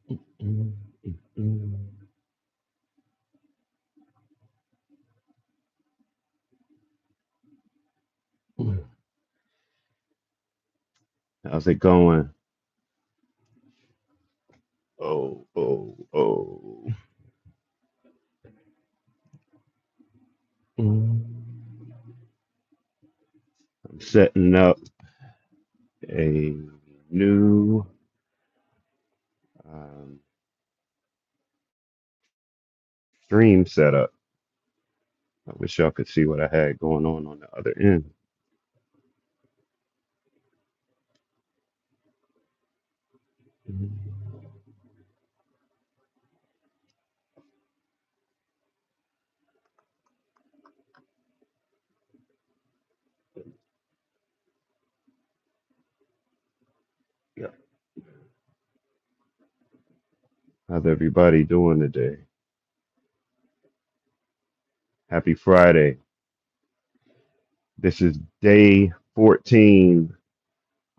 Mm, mm, mm. How's it going? Oh, oh, oh. Mm. I'm setting up a new um, stream setup. I wish y'all could see what I had going on the other end. Mm. Yeah. How's everybody doing today? Happy Friday. This is day 14.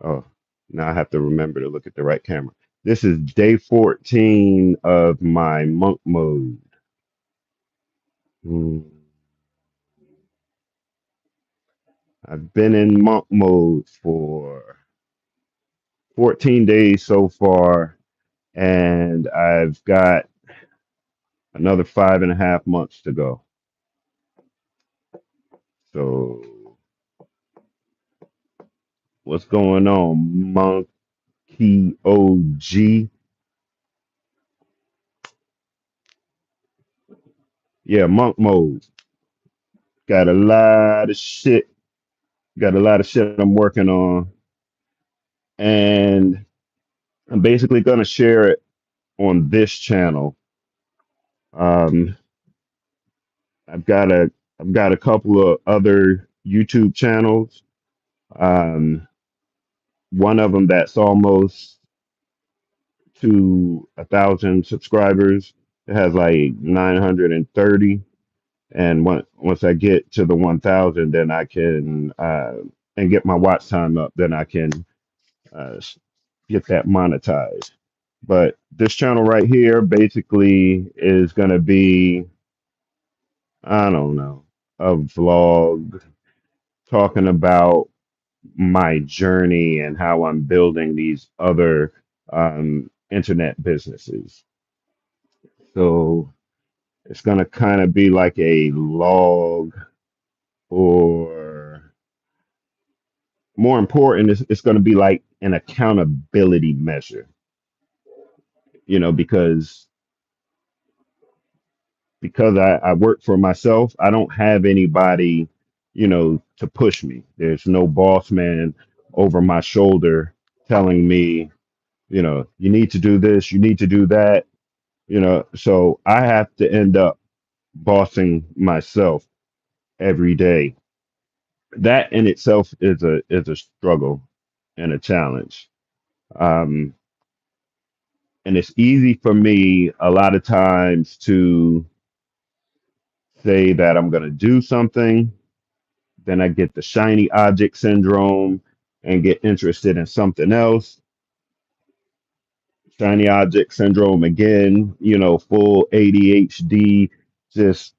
Oh, now I have to remember to look at the right camera. This is day 14 of my monk mode. Hmm. I've been in monk mode for 14 days so far, and I've got another 5.5 months to go. So, what's going on, Monkey OG? Yeah, monk mode. Got a lot of shit. Got a lot of shit I'm working on, and I'm basically gonna share it on this channel. Um, I've got a I've got a couple of other YouTube channels. Um, one of them that's almost to 1,000 subscribers. It has like 930, and once I get to the 1,000, then I can and get my watch time up. Then I can uh, get that monetized. But this channel right here basically is going to be, I don't know, a vlog talking about my journey and how I'm building these other internet businesses. So it's going to kind of be like a log, or more important, it's going to be like an accountability measure, because I work for myself. I don't have anybody, to push me. There's no boss man over my shoulder telling me, you need to do this, you need to do that, so I have to end up bossing myself every day. That in itself is a struggle and a challenge. Um, and it's easy for me a lot of times to say that I'm going to do something. Then I get the shiny object syndrome and get interested in something else. Shiny object syndrome again, full ADHD, just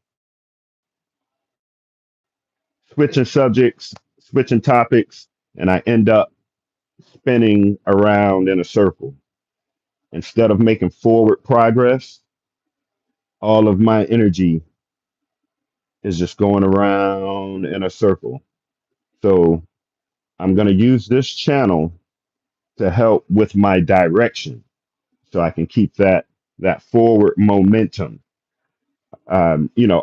switching subjects, switching topics, and I end up spinning around in a circle. Instead of making forward progress, all of my energy is just going around in a circle. So I'm going to use this channel to help with my direction so I can keep that forward momentum.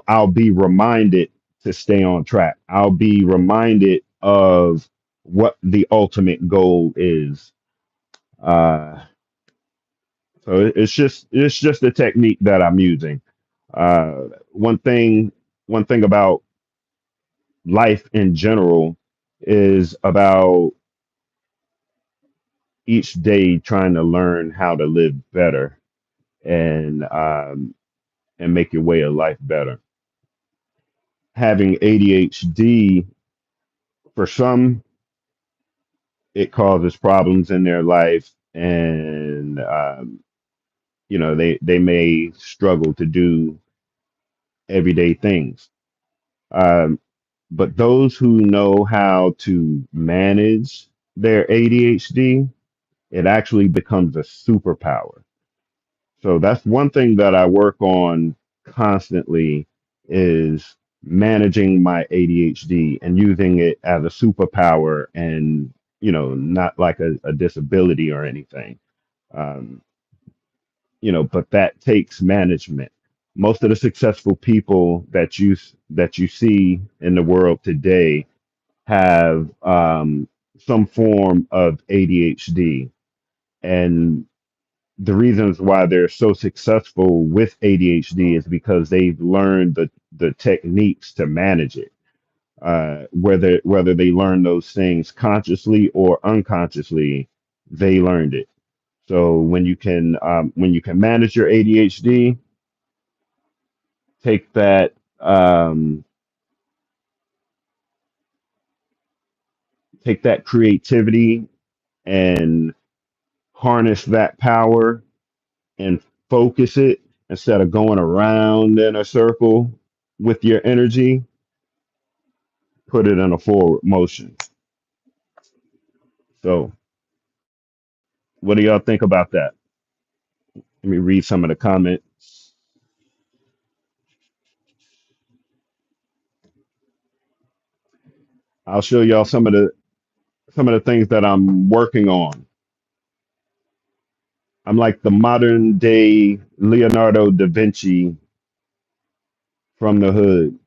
I'll be reminded to stay on track. I'll be reminded of what the ultimate goal is. Uh, so it's just a technique that I'm using. Uh, one thing one thing about life in general is about each day trying to learn how to live better, and make your way of life better. Having ADHD, for some, it causes problems in their life, and they may struggle to do everyday things. Um, but those who know how to manage their ADHD, it actually becomes a superpower. So that's one thing that I work on constantly is managing my ADHD and using it as a superpower and, not like a disability or anything. Um, but that takes management. Most of the successful people that you see in the world today have some form of ADHD, and the reasons why they're so successful with ADHD is because they've learned the techniques to manage it. Whether they learn those things consciously or unconsciously, they learned it. So when you can manage your ADHD, take that take that creativity and harness that power and focus it instead of going around in a circle with your energy, put it in a forward motion. So, what do y'all think about that? Let me read some of the comments. I'll show y'all some of the things that I'm working on. I'm like the modern day Leonardo da Vinci from the hood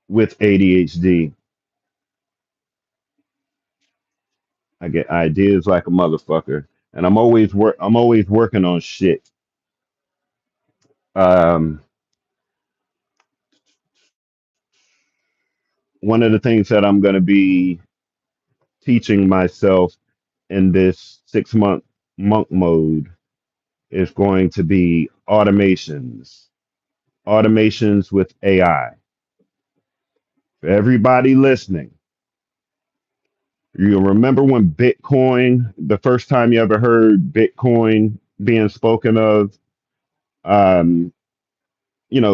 with ADHD. I get ideas like a motherfucker, and I'm always working on shit. Um, One of the things that I'm going to be teaching myself in this 6 month monk mode is going to be automations with AI. For everybody listening, you remember when Bitcoin, the first time you ever heard Bitcoin being spoken of, um,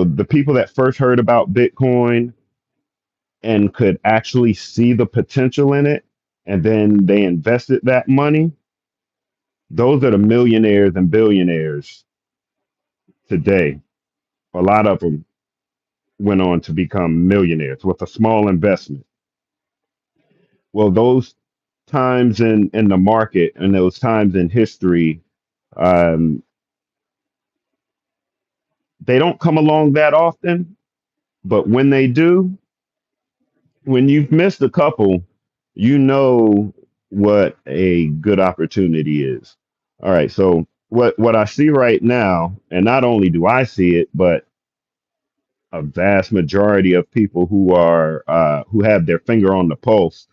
the people that first heard about Bitcoin and could actually see the potential in it, and then they invested that money, those are the millionaires and billionaires today. A lot of them went on to become millionaires with a small investment. Well, those times in the market and those times in history, um, they don't come along that often. But when they do, when you've missed a couple, you know what a good opportunity is. All right, so what I see right now, and not only do I see it, but a vast majority of people who have their finger on the pulse,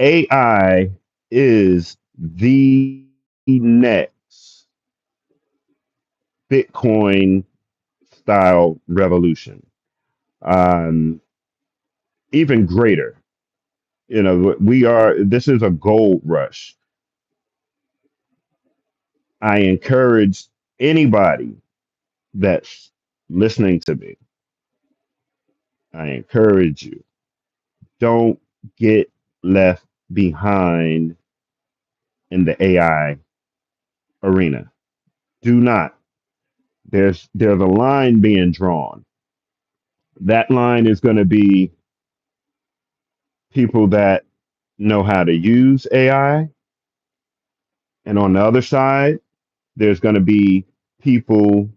AI is the next Bitcoin style revolution. Um, Even greater. This is a gold rush. I encourage anybody that's listening to me, I encourage you, don't get left behind in the AI arena. Do not. There's a line being drawn. That line is going to be people that know how to use AI, and on the other side, there's going to be people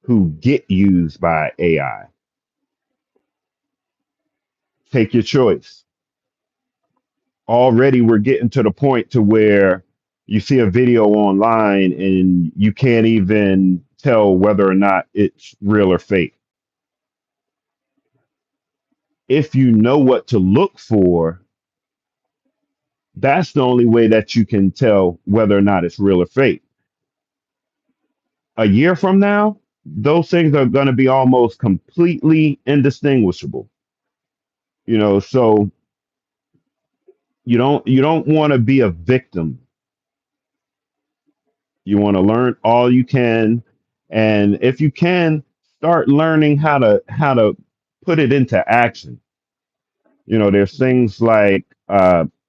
who get used by AI. Take your choice. Already we're getting to the point to where you see a video online and you can't even tell whether or not it's real or fake. If you know what to look for, that's the only way that you can tell whether or not it's real or fake. A year from now, those things are going to be almost completely indistinguishable. So you don't want to be a victim You want to learn all you can, and if you can, start learning how to put it into action. There's things like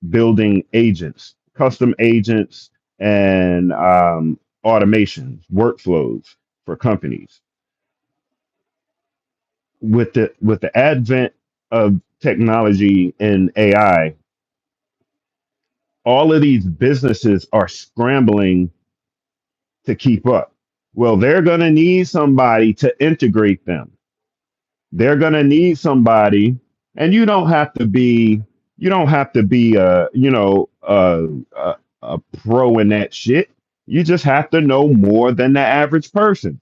building agents, custom agents, and automations, workflows for companies. With the advent of technology and AI, all of these businesses are scrambling to keep up. Well, they're going to need somebody to integrate them. They're going to need somebody, and you don't have to be a pro in that shit. You just have to know more than the average person.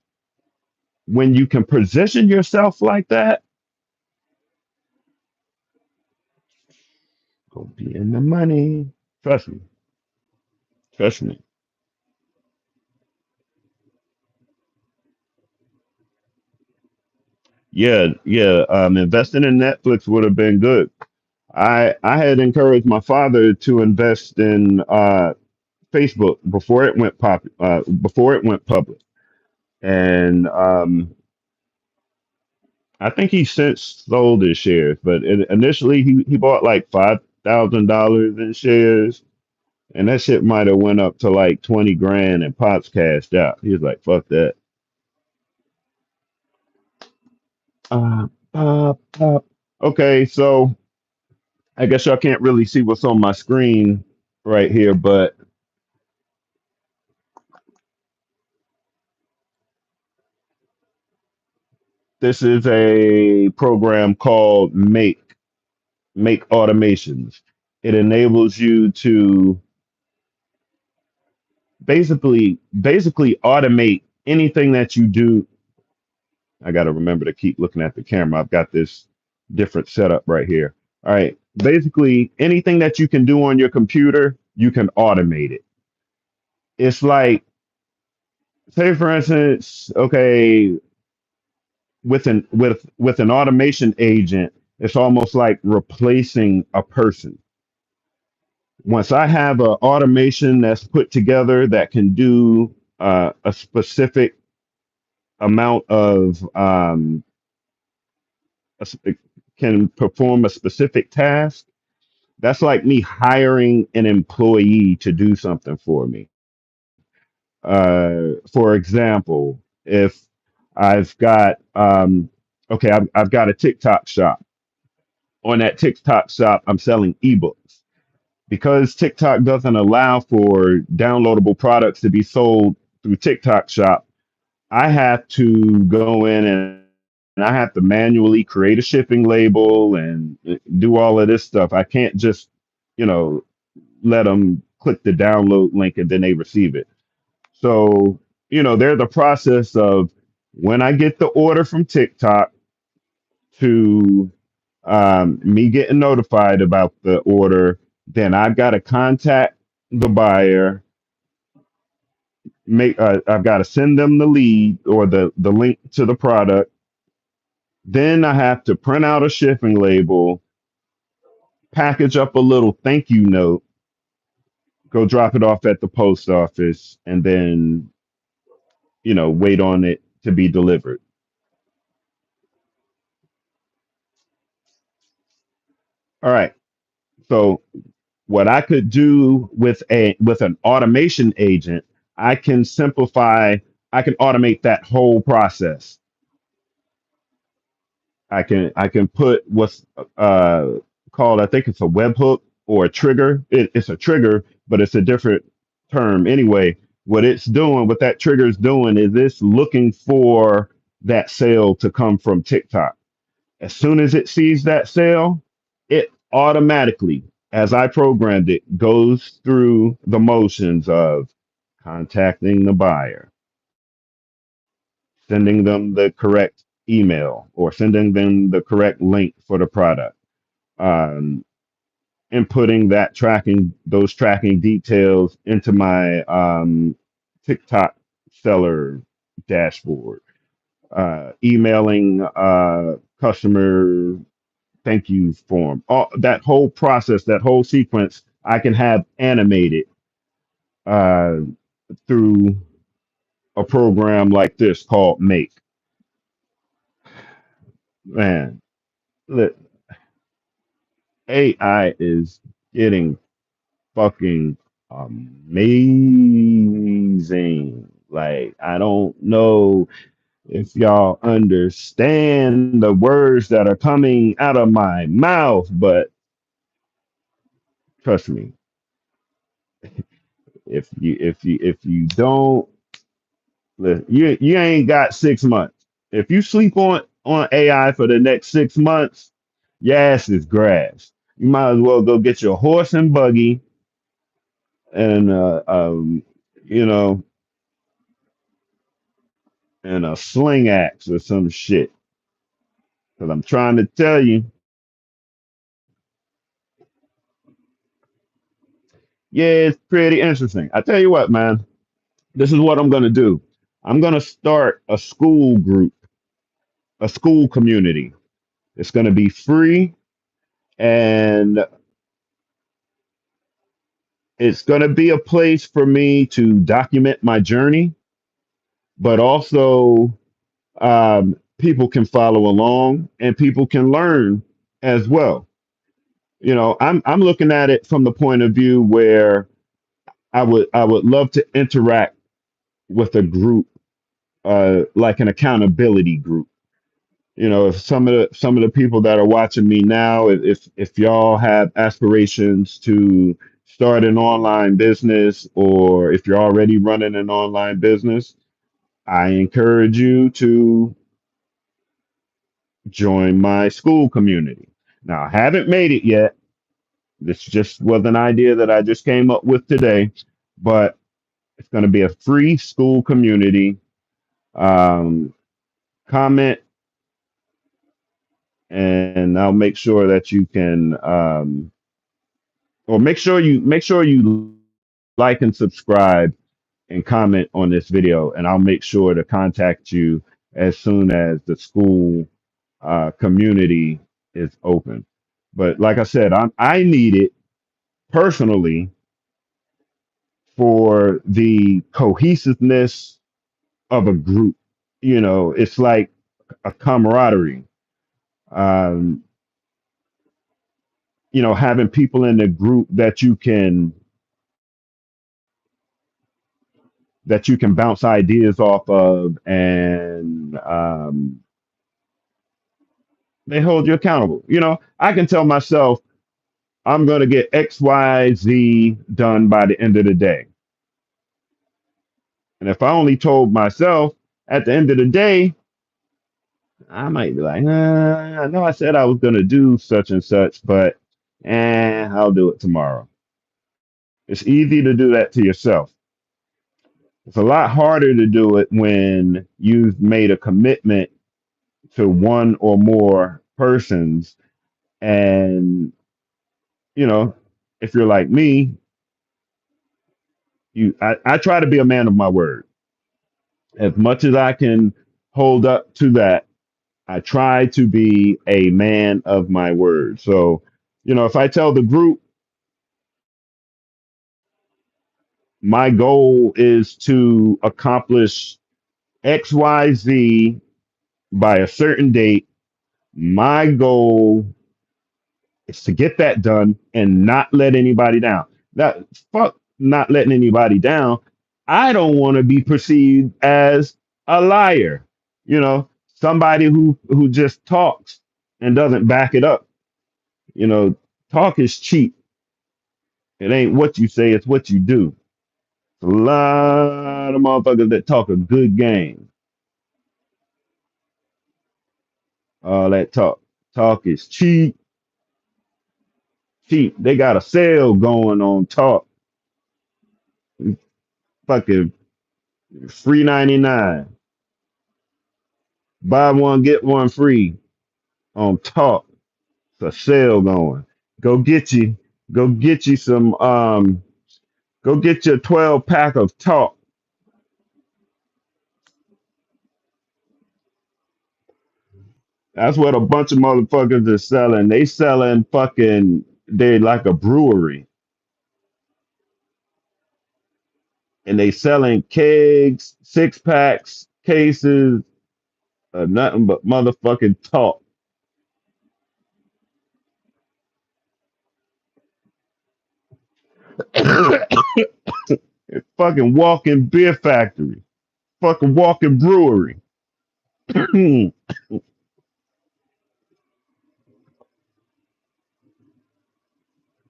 When you can position yourself like that, go be in the money. Trust me. Trust me. Yeah, yeah. Investing in Netflix would have been good. I had encouraged my father to invest in Facebook before it went public, and I think he since sold his shares. But initially, he bought like $5,000 in shares, and that shit might have went up to like 20 grand, and Pops cashed out. He was like, "Fuck that." Uh. Okay, so I guess y'all can't really see what's on my screen right here, but this is a program called Make Automations. It enables you to basically automate anything that you do. I got to remember to keep looking at the camera. I've got this different setup right here. All right. Basically, anything that you can do on your computer, you can automate it. It's like, say for instance, okay, with an automation agent, it's almost like replacing a person. Once I have an automation that's put together that can do a specific amount of can perform a specific task, that's like me hiring an employee to do something for me. For example, if I've got okay, I've got a TikTok shop. On that TikTok shop, I'm selling ebooks. Because TikTok doesn't allow for downloadable products to be sold through TikTok shop, I have to go in and I have to manually create a shipping label and do all of this stuff. I can't just, you know, let them click the download link and then they receive it. So, there's the process of when I get the order from TikTok to me getting notified about the order, then I've got to contact the buyer. I've got to send them the lead or the link to the product. Then I have to print out a shipping label, package up a little thank you note, go drop it off at the post office, and then wait on it to be delivered. All right. So what I could do with an automation agent, I can simplify. I can automate that whole process. I can put what's uh, called, I think it's a webhook or a trigger. It's a trigger, but it's a different term anyway. What that trigger is doing is it's looking for that sale to come from TikTok. As soon as it sees that sale, it automatically, as I programmed it, goes through the motions of contacting the buyer, sending them the correct email, or sending them the correct link for the product, um, inputting those tracking details into my TikTok seller dashboard, emailing customer thank you form. All that whole process, that whole sequence, I can have animated uh, through a program like this called Make. Man, look, AI is getting fucking amazing. Like, I don't know if y'all understand the words that are coming out of my mouth, but trust me, if you don't, you ain't got 6 months. If you sleep on AI for the next 6 months, your ass is grass. You might as well go get your horse and buggy and you know, and a sling axe or some shit. Because I'm trying to tell you, yeah, it's pretty interesting. I tell you what, man, this is what I'm gonna do. I'm gonna start a school group, a school community. It's gonna be free, and it's gonna be a place for me to document my journey, but also people can follow along and people can learn as well. I'm looking at it from the point of view where I would love to interact with a group, like an accountability group. If some of the people that are watching me now, if y'all have aspirations to start an online business, or if you're already running an online business, I encourage you to join my school community. Now, I haven't made it yet. This just was an idea that I just came up with today, but it's going to be a free school community. Um, Comment, and I'll make sure that you can, or make sure you like and subscribe and comment on this video, and I'll make sure to contact you as soon as the school community is open. But like I said, I need it personally for the cohesiveness of a group. It's like a camaraderie. Um, having people in the group that you can bounce ideas off of, and they hold you accountable. I can tell myself I'm going to get XYZ done by the end of the day. And if I only told myself at the end of the day, I might be like, I know I said I was going to do such and such, but I'll do it tomorrow. It's easy to do that to yourself. It's a lot harder to do it when you've made a commitment to one or more persons. And, you know, if you're like me, I try to be a man of my word. As much as I can hold up to that, I try to be a man of my word. So, if I tell the group my goal is to accomplish XYZ by a certain date, my goal is to get that done and not let anybody down. That fuck not letting anybody down. I don't want to be perceived as a liar. Somebody who just talks and doesn't back it up. You know, talk is cheap. It ain't what you say, it's what you do. A lot of motherfuckers that talk a good game. All that talk is cheap, cheap. They got a sale going on talk. Fucking free 99. Buy one get one free on talk. It's a sale going. Go get you, go get you some. Go get your 12 pack of talk. That's what a bunch of motherfuckers are selling. They selling fucking. They like a brewery. and they selling kegs, six packs, cases, nothing but motherfucking talk. Fucking walking beer factory, fucking walking brewery.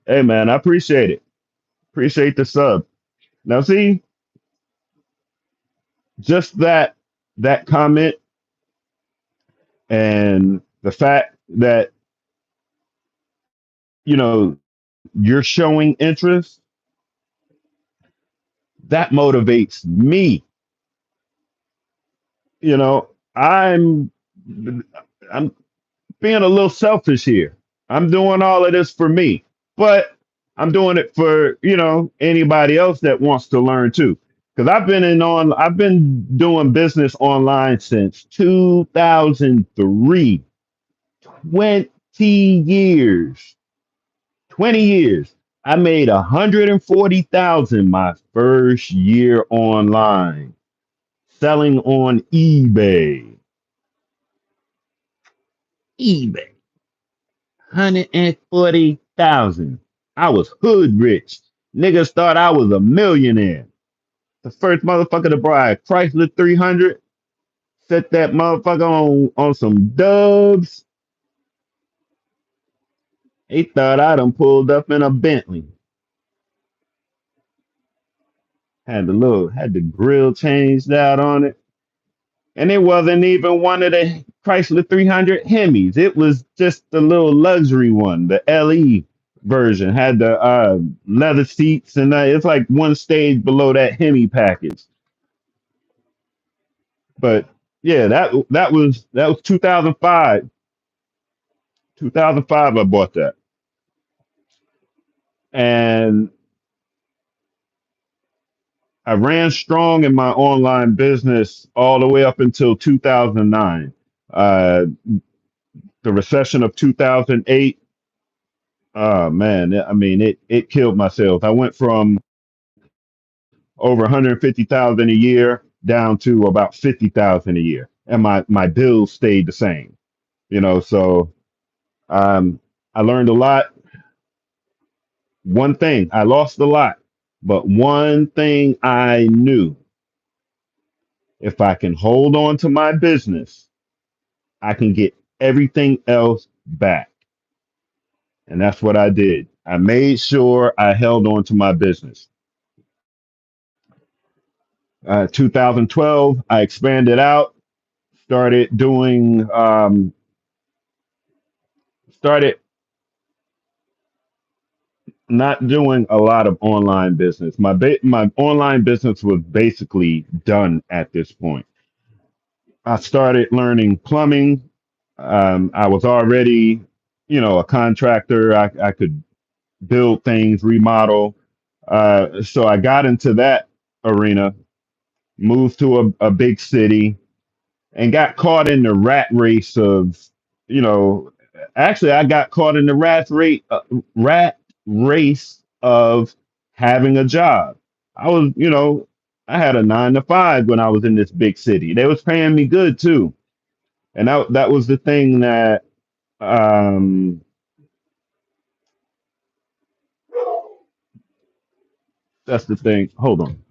Hey man, I appreciate it. Appreciate the sub. Now see, just that comment and the fact that you're showing interest, that motivates me. You know, I'm being a little selfish here. I'm doing all of this for me, but I'm doing it for, anybody else that wants to learn too. Because I've been doing business online since 2003, 20 years, 20 years. I made 140,000 my first year online, selling on eBay. 140,000. I was hood rich. Niggas thought I was a millionaire. The first motherfucker to buy a Chrysler 300, set that motherfucker on some dubs. He thought I done pulled up in a Bentley. Had the grill changed out on it. And it wasn't even one of the Chrysler 300 Hemis. It was just the little luxury one, the LE version. Had the leather seats, and it's like one stage below that Hemi package. But yeah, that was 2005. 2005, I bought that, and I ran strong in my online business all the way up until 2009. Uh, the recession of 2008. Oh man, I mean it killed my sales. I went from over 150,000 a year down to about 50,000 a year, and my bills stayed the same. So um, I learned a lot. One thing I lost a lot, but one thing I knew: if I can hold on to my business, I can get everything else back, and that's what I did. I made sure I held on to my business. 2012, I expanded out, started doing, started not doing a lot of online business. My online business was basically done at this point. I started learning plumbing. I was already, a contractor. I could build things, remodel. So I got into that arena, moved to a big city, and got caught in the rat race of, you know, actually I got caught in the rat race of having a job. I was, I had a 9 to 5 when I was in this big city. They was paying me good too, and that was the thing that um, that's the thing. Hold on.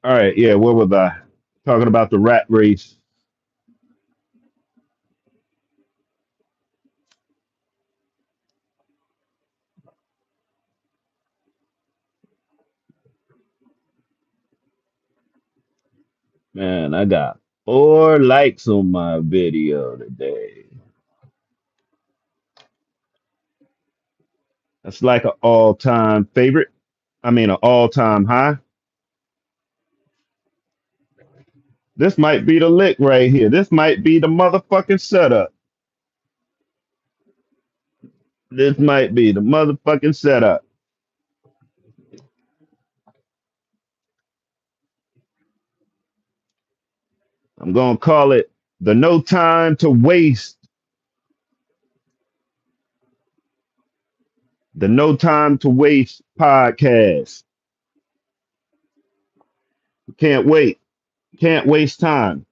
All right, yeah. What was I talking about? The rat race. Man, I got 4 likes on my video today. That's like an all-time favorite. I mean, an all-time high. This might be the lick right here. This might be the motherfucking setup. This might be the motherfucking setup. I'm going to call it the No Time to Waste, the No Time to Waste podcast. Can't wait. Can't waste time.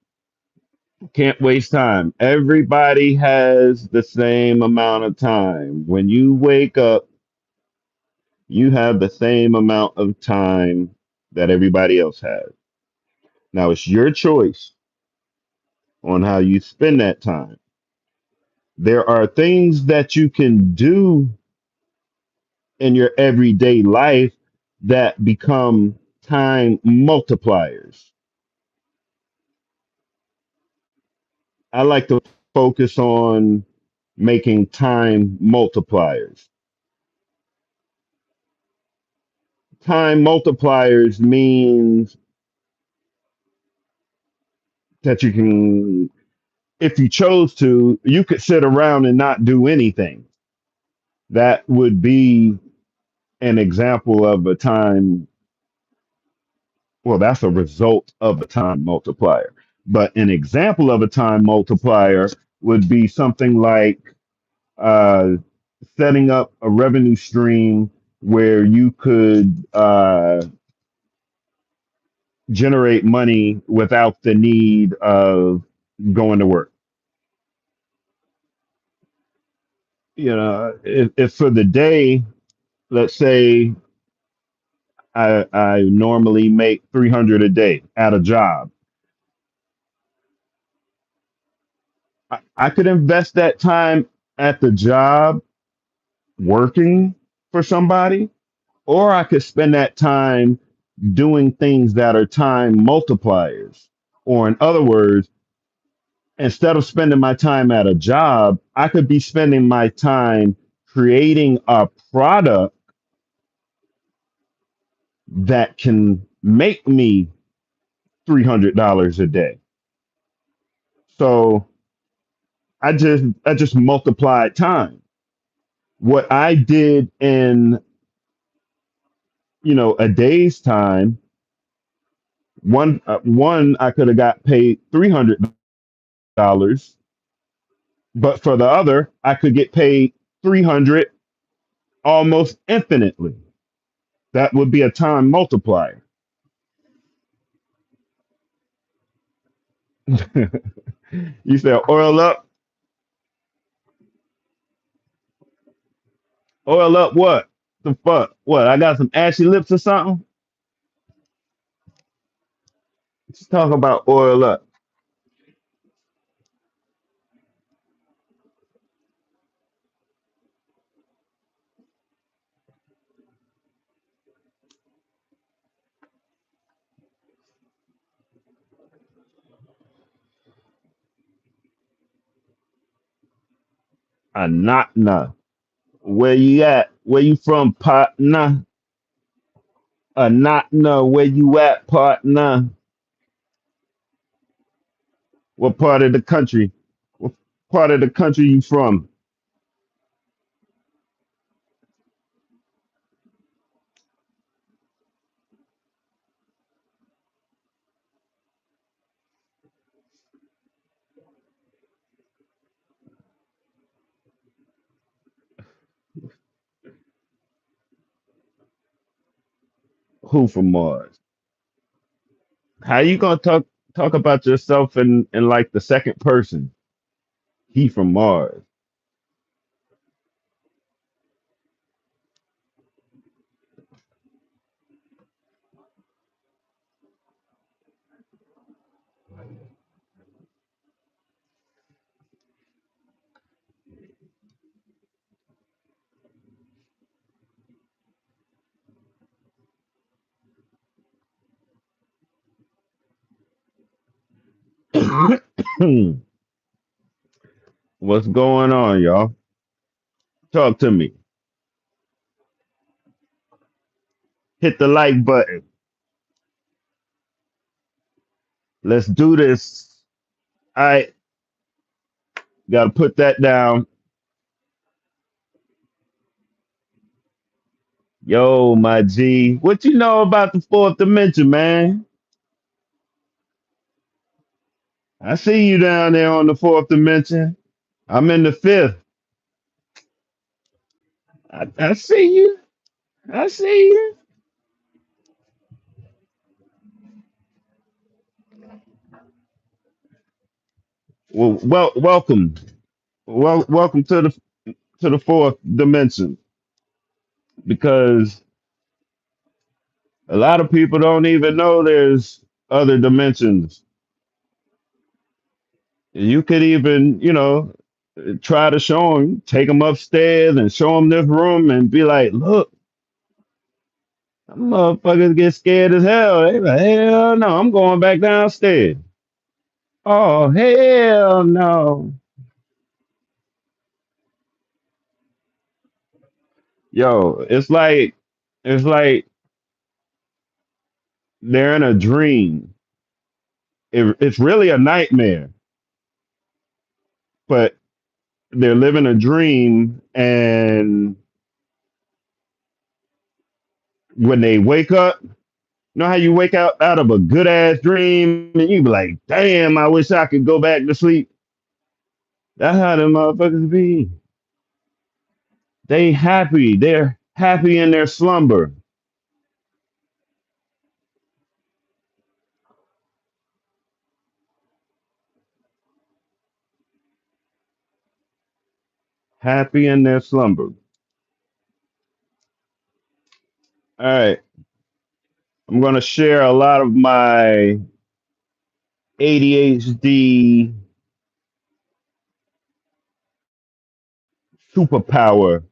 Can't waste time. Everybody has the same amount of time. When you wake up, you have the same amount of time that everybody else has. Now it's your choice on how you spend that time. There are things that you can do in your everyday life that become time multipliers. I like to focus on making time multipliers. Time multipliers means that you can, if you chose to, you could sit around and not do anything. That would be an example of a time, well, that's a result of a time multiplier. But an example of a time multiplier would be something like uh, setting up a revenue stream where you could generate money without the need of going to work. You know, if for the day, let's say I normally make 300 a day at a job, I could invest that time at the job working for somebody, or I could spend that time doing things that are time multipliers. Or, in other words, instead of spending my time at a job, I could be spending my time creating a product that can make me $300 a day. So I just multiplied time. What I did in a day's time, one I could have got paid $300, but for the other I could get paid 300 almost infinitely. That would be a time multiplier. You said oil up, oil up what? The fuck? What? I got some ashy lips or something? Let's talk about oil up. A knock. Where you at? Where you from, partner? A knock. Where you at, partner? What part of the country? What part of the country you from? Who from Mars? How you gonna talk about yourself in like the second person? He from Mars. What's going on, y'all? Talk to me. Hit the like button. Let's do this. I gotta put that down. Yo, my G, what you know about the fourth dimension, man? I see you down there on the fourth dimension. I'm in the fifth. I see you. I see you. Welcome. Welcome to the fourth dimension because a lot of people don't even know there's other dimensions. You could even, try to show them, take them upstairs and show them this room and be like, look, them motherfuckers get scared as hell. They like, hell no, I'm going back downstairs. Oh, hell no. Yo, it's like they're in a dream. It's really a nightmare, but they're living a dream, and when they wake up, you know how you wake up out of a good ass dream and you be like, damn, I wish I could go back to sleep. That's how them motherfuckers be. They happy. They're happy in their slumber. Happy in their slumber. All right. I'm gonna share a lot of my ADHD superpower,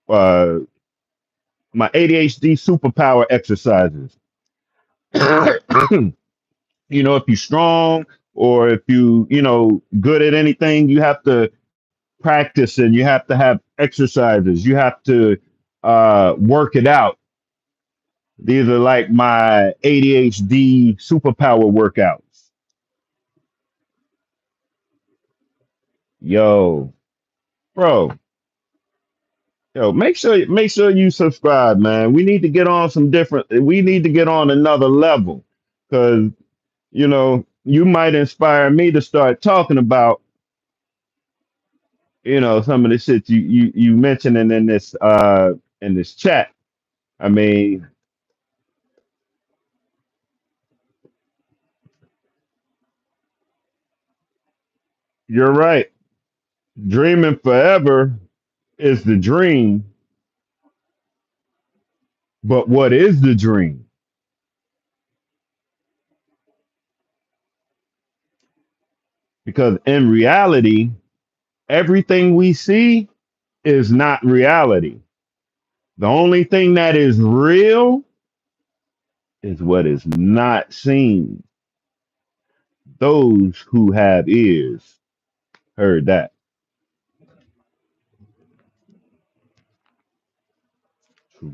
uh, my ADHD superpower exercises. If you're strong or if good at anything, you have to practice and you have to have exercises. You have to work it out. These are like my ADHD superpower workouts. Yo, bro, make sure you subscribe, man. We need to get on some different. We need to get on another level because you might inspire me to start talking about some of the shit you mentioning in this chat. I mean, you're right. Dreaming forever is the dream, but what is the dream? Because in reality, everything we see is not reality. The only thing that is real is what is not seen. Those who have ears heard that.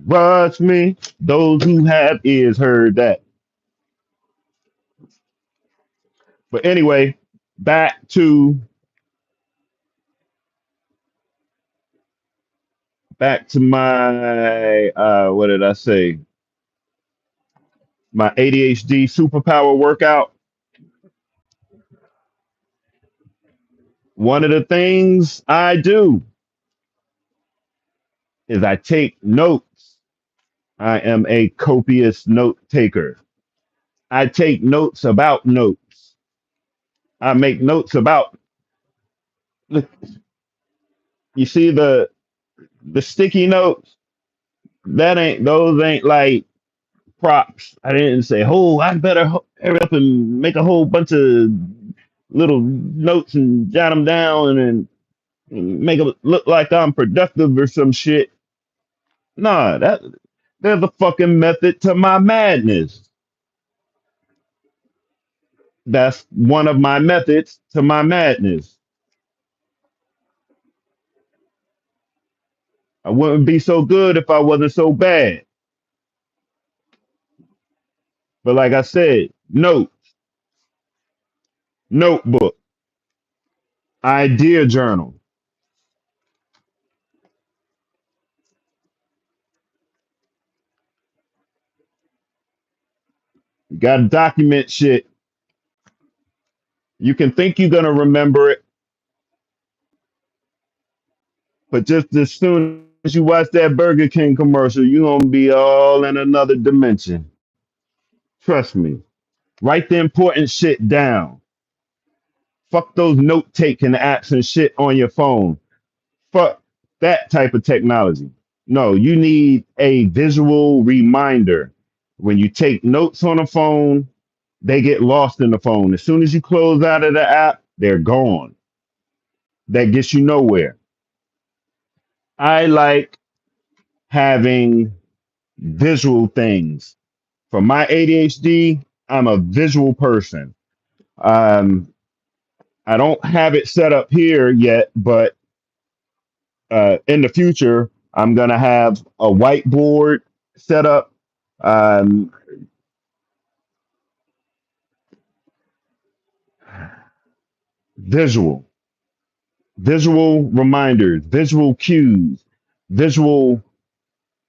Trust me, those who have ears heard that. But anyway, back to my what did I say? My ADHD superpower workout. One of the things I do is I take notes. I am a copious note taker. I take notes about notes. I make notes about. You see the sticky notes. Those ain't like props. I didn't say, oh, I better hurry up and make a whole bunch of little notes and jot them down and make it look like I'm productive or some shit. Nah, there's a fucking method to my madness. That's one of my methods to my madness. I wouldn't be so good if I wasn't so bad. But like I said, notebook, idea journal. You gotta document shit. You can think you're gonna remember it, but just as soon as you watch that Burger King commercial, you're gonna be all in another dimension. Trust me. Write the important shit down. Fuck those note taking apps and shit on your phone. Fuck that type of technology. No, you need a visual reminder. When you take notes on a phone, they get lost in the phone. As soon as you close out of the app, they're gone. That gets you nowhere. I like having visual things. For my ADHD, I'm a visual person. Um, I don't have it set up here yet, but in the future, I'm gonna have a whiteboard set up. Um, visual, visual reminders, visual cues, visual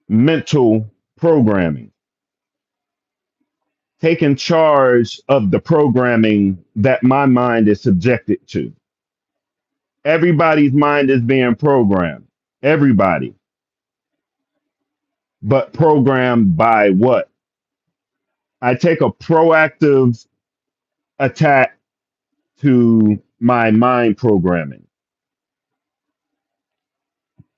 mental programming, taking charge of the programming that my mind is subjected to. Everybody's mind is being programmed. Everybody, but programmed by what? I take a proactive attack to my mind programming.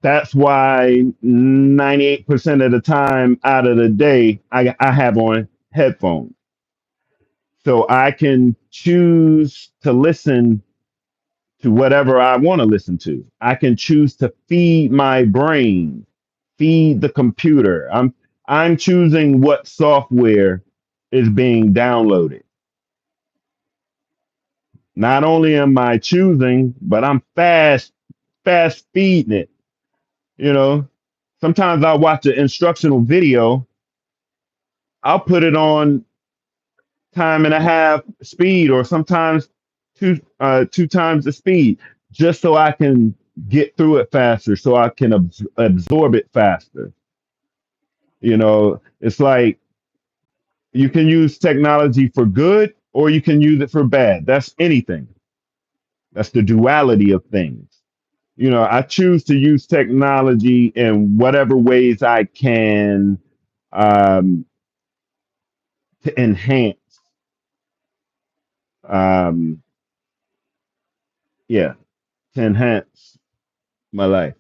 That's why 98% of the time out of the day, I have on headphones. So I can choose to listen to whatever I want to listen to. I can choose to feed my brain, feed the computer. I'm choosing what software is being downloaded. Not only am I choosing, but I'm fast feeding it. You know, sometimes I'll watch an instructional video. I'll put it on time and a half speed, or sometimes two times the speed, just so I can get through it faster, so I can absorb it faster. You know, it's like you can use technology for good or you can use it for bad. That's anything. That's the duality of things. You know, I choose to use technology in whatever ways I can, um, to enhance, um, yeah, to enhance my life.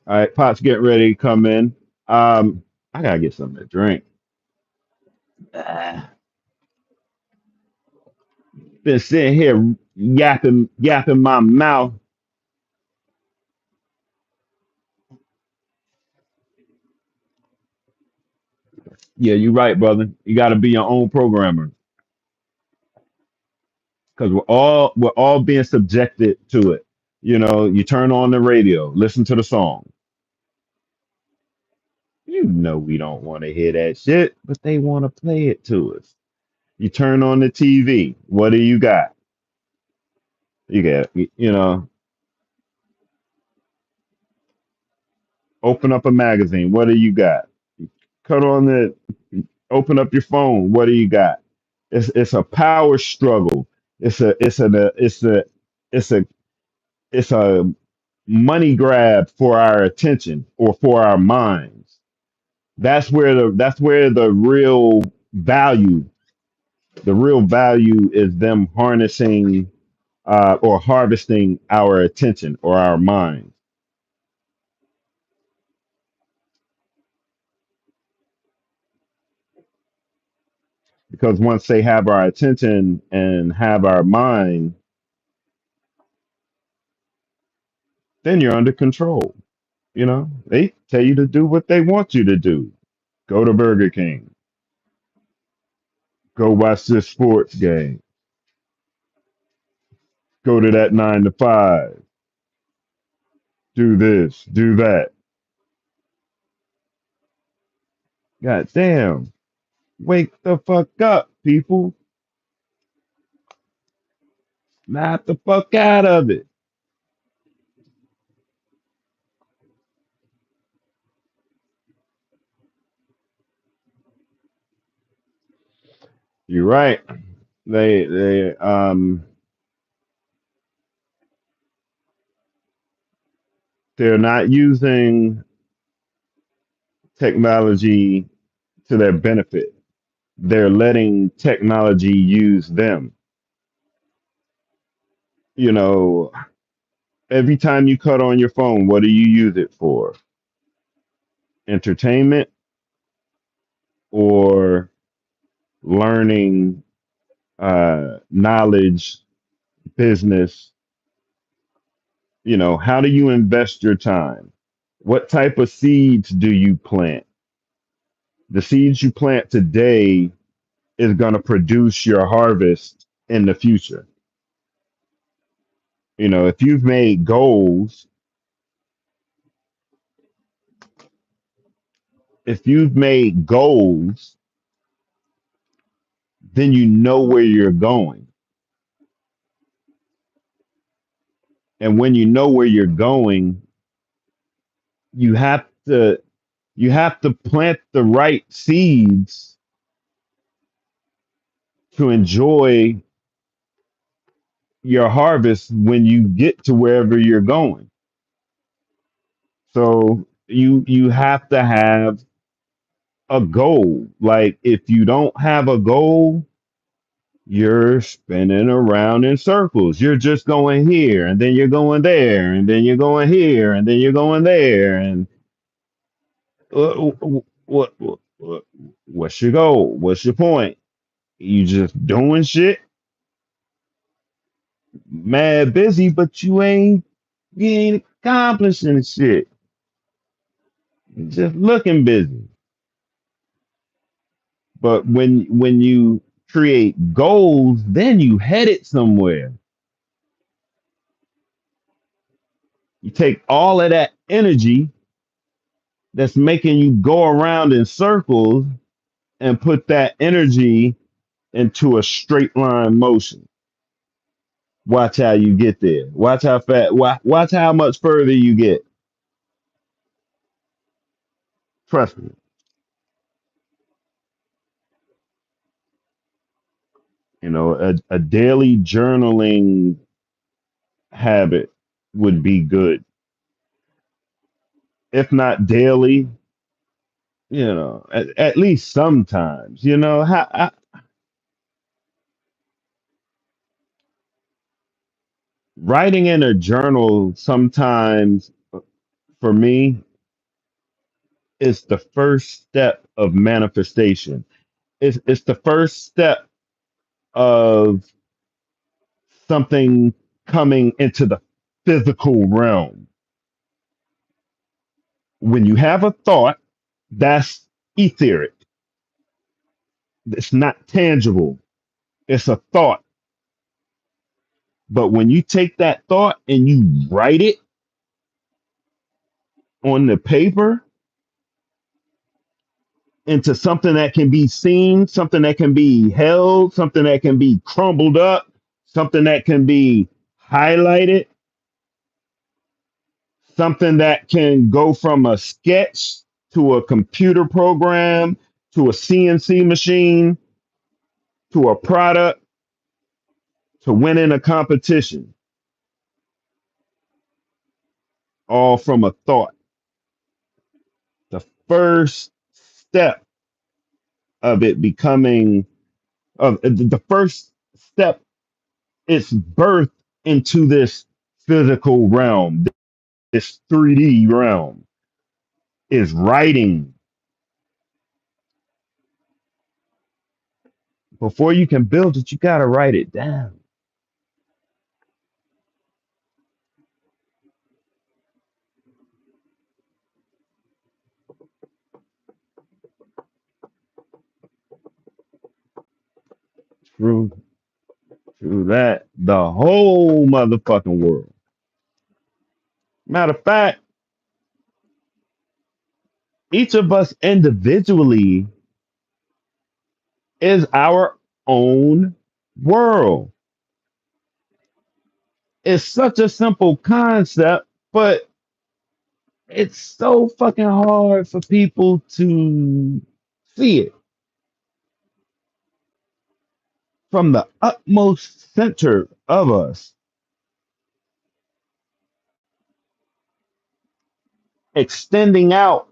All right, Pop's getting ready to come in. I gotta get something to drink. Ah, been sitting here yapping my mouth. Yeah, you're right, brother. You got to be your own programmer because we're all being subjected to it. You know, you turn on the radio, listen to the song. You know we don't want to hear that shit, but they want to play it to us. You turn on the TV. What do you got? You got, open up a magazine. What do you got? Cut on the, open up your phone. What do you got? It's a power struggle. It's a it's a money grab for our attention or for our minds. That's where value the real value is them harnessing or harvesting our attention or our minds. Because once they have our attention and have our mind, then you're under control. You know, they tell you to do what they want you to do. Go to Burger King, go watch this sports game, go to that 9 to 5, do this, do that. God damn, wake the fuck up, people. Snap the fuck out of it. You're right. They they're not using technology to their benefit. They're letting technology use them. You know, every time you cut on your phone, what do you use it for? Entertainment or learning knowledge, business? How do you invest your time? What type of seeds do you plant? The seeds you plant today is going to produce your harvest in the future. If you've made goals, if you've made goals, then you know where you're going. And when you know where you're going, you have to plant the right seeds to enjoy your harvest when you get to wherever you're going. So you have to have a goal. Like if you don't have a goal, you're spinning around in circles. You're just going here and then you're going there and then you're going here and then you're going there and what's your goal? What's your point? You just doing shit, mad busy, but you ain't accomplishing shit. You're just looking busy. But when you create goals, then you headed somewhere. You take all of that energy that's making you go around in circles and put that energy into a straight line motion. Watch how you get there. Watch how fast. Watch how much further you get. Trust me. A daily journaling habit would be good. If not daily, at least sometimes. Writing in a journal sometimes for me is the first step of manifestation. It's the first step of something coming into the physical realm. When you have a thought, that's etheric. It's not tangible. It's a thought. But when you take that thought and you write it on the paper into something that can be seen, something that can be held, something that can be crumbled up, something that can be highlighted, something that can go from a sketch to a computer program to a CNC machine to a product to winning a competition, all from a thought. The first step of it becoming of the first step is birth into this physical realm, this 3D realm, is writing. Before you can build it, you got to write it down. Through through that, the whole motherfucking world. Matter of fact, each of us individually is our own world. It's such a simple concept, but it's so fucking hard for people to see it. from the utmost center of us, extending out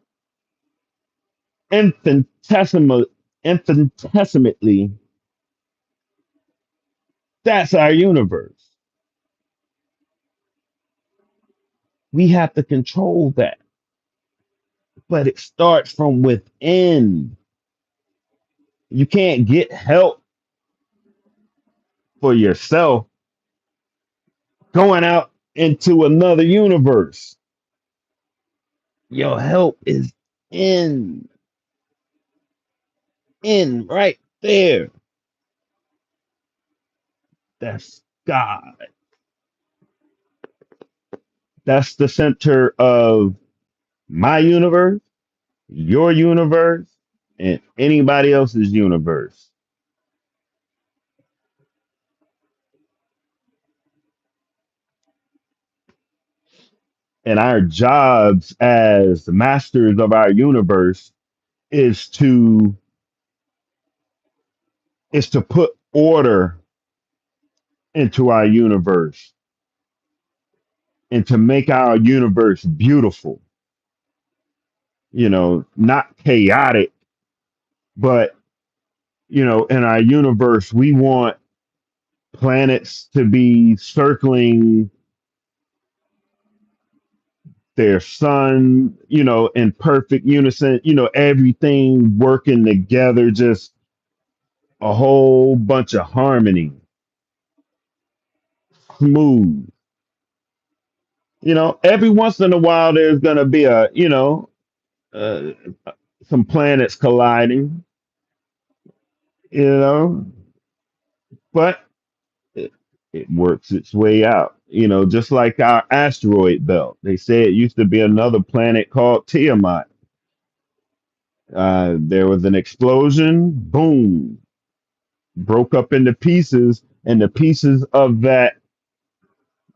infinitesimal, infinitesimally. That's our universe. We have to control that, but it starts from within. You can't get help for yourself going out into another universe. Your help is in, right there. That's God. That's the center of my universe, your universe, and anybody else's universe. And our jobs as the masters of our universe is to put order into our universe and to make our universe beautiful, not chaotic, but in our universe we want planets to be circling their sun, in perfect unison, everything working together, just a whole bunch of harmony, smooth. Every once in a while there's going to be uh, some planets colliding, you know, but it, it works its way out. Just like our asteroid belt. They say it used to be another planet called Tiamat. There was an explosion, boom, broke up into pieces, and the pieces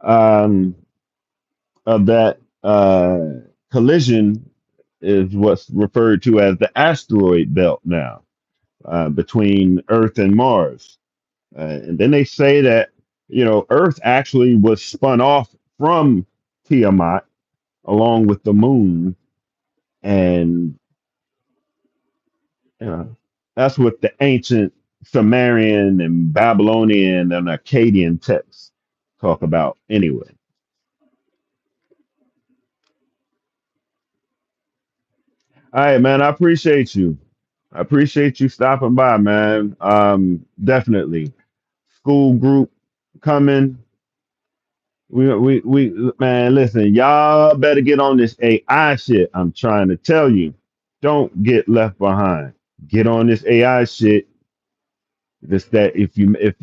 um, of that collision is what's referred to as the asteroid belt now, between Earth and Mars. And then they say that Earth actually was spun off from Tiamat along with the moon, and you know that's what the ancient Sumerian and Babylonian and Akkadian texts talk about. Anyway, all right, man. I appreciate you. I appreciate you stopping by, man. Definitely. School group coming. Man, listen, y'all better get on this AI shit. I'm trying to tell you, don't get left behind. Get on this AI shit. Just that if you miss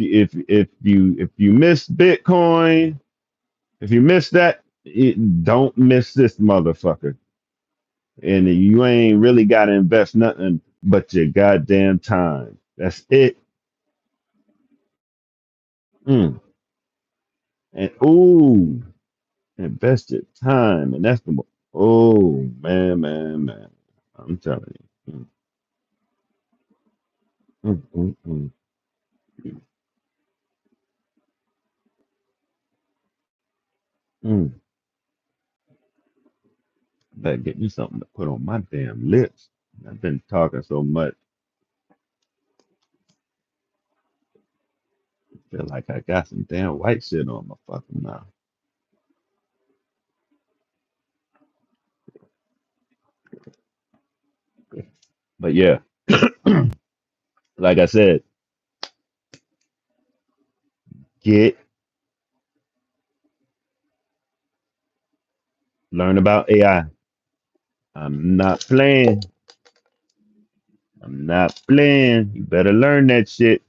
Bitcoin, if you miss that, don't miss this motherfucker. And you ain't really got to invest nothing but your goddamn time. That's it. Mm. And ooh, invest your time, and that's the oh man, man, man. I'm telling you. Mm. Mm. Better get me something to put on my damn lips. I've been talking so much, feel like I got some damn white shit on my fucking mouth. But yeah, like I said, get learn about AI. I'm not playing. I'm not playing. You better learn that shit.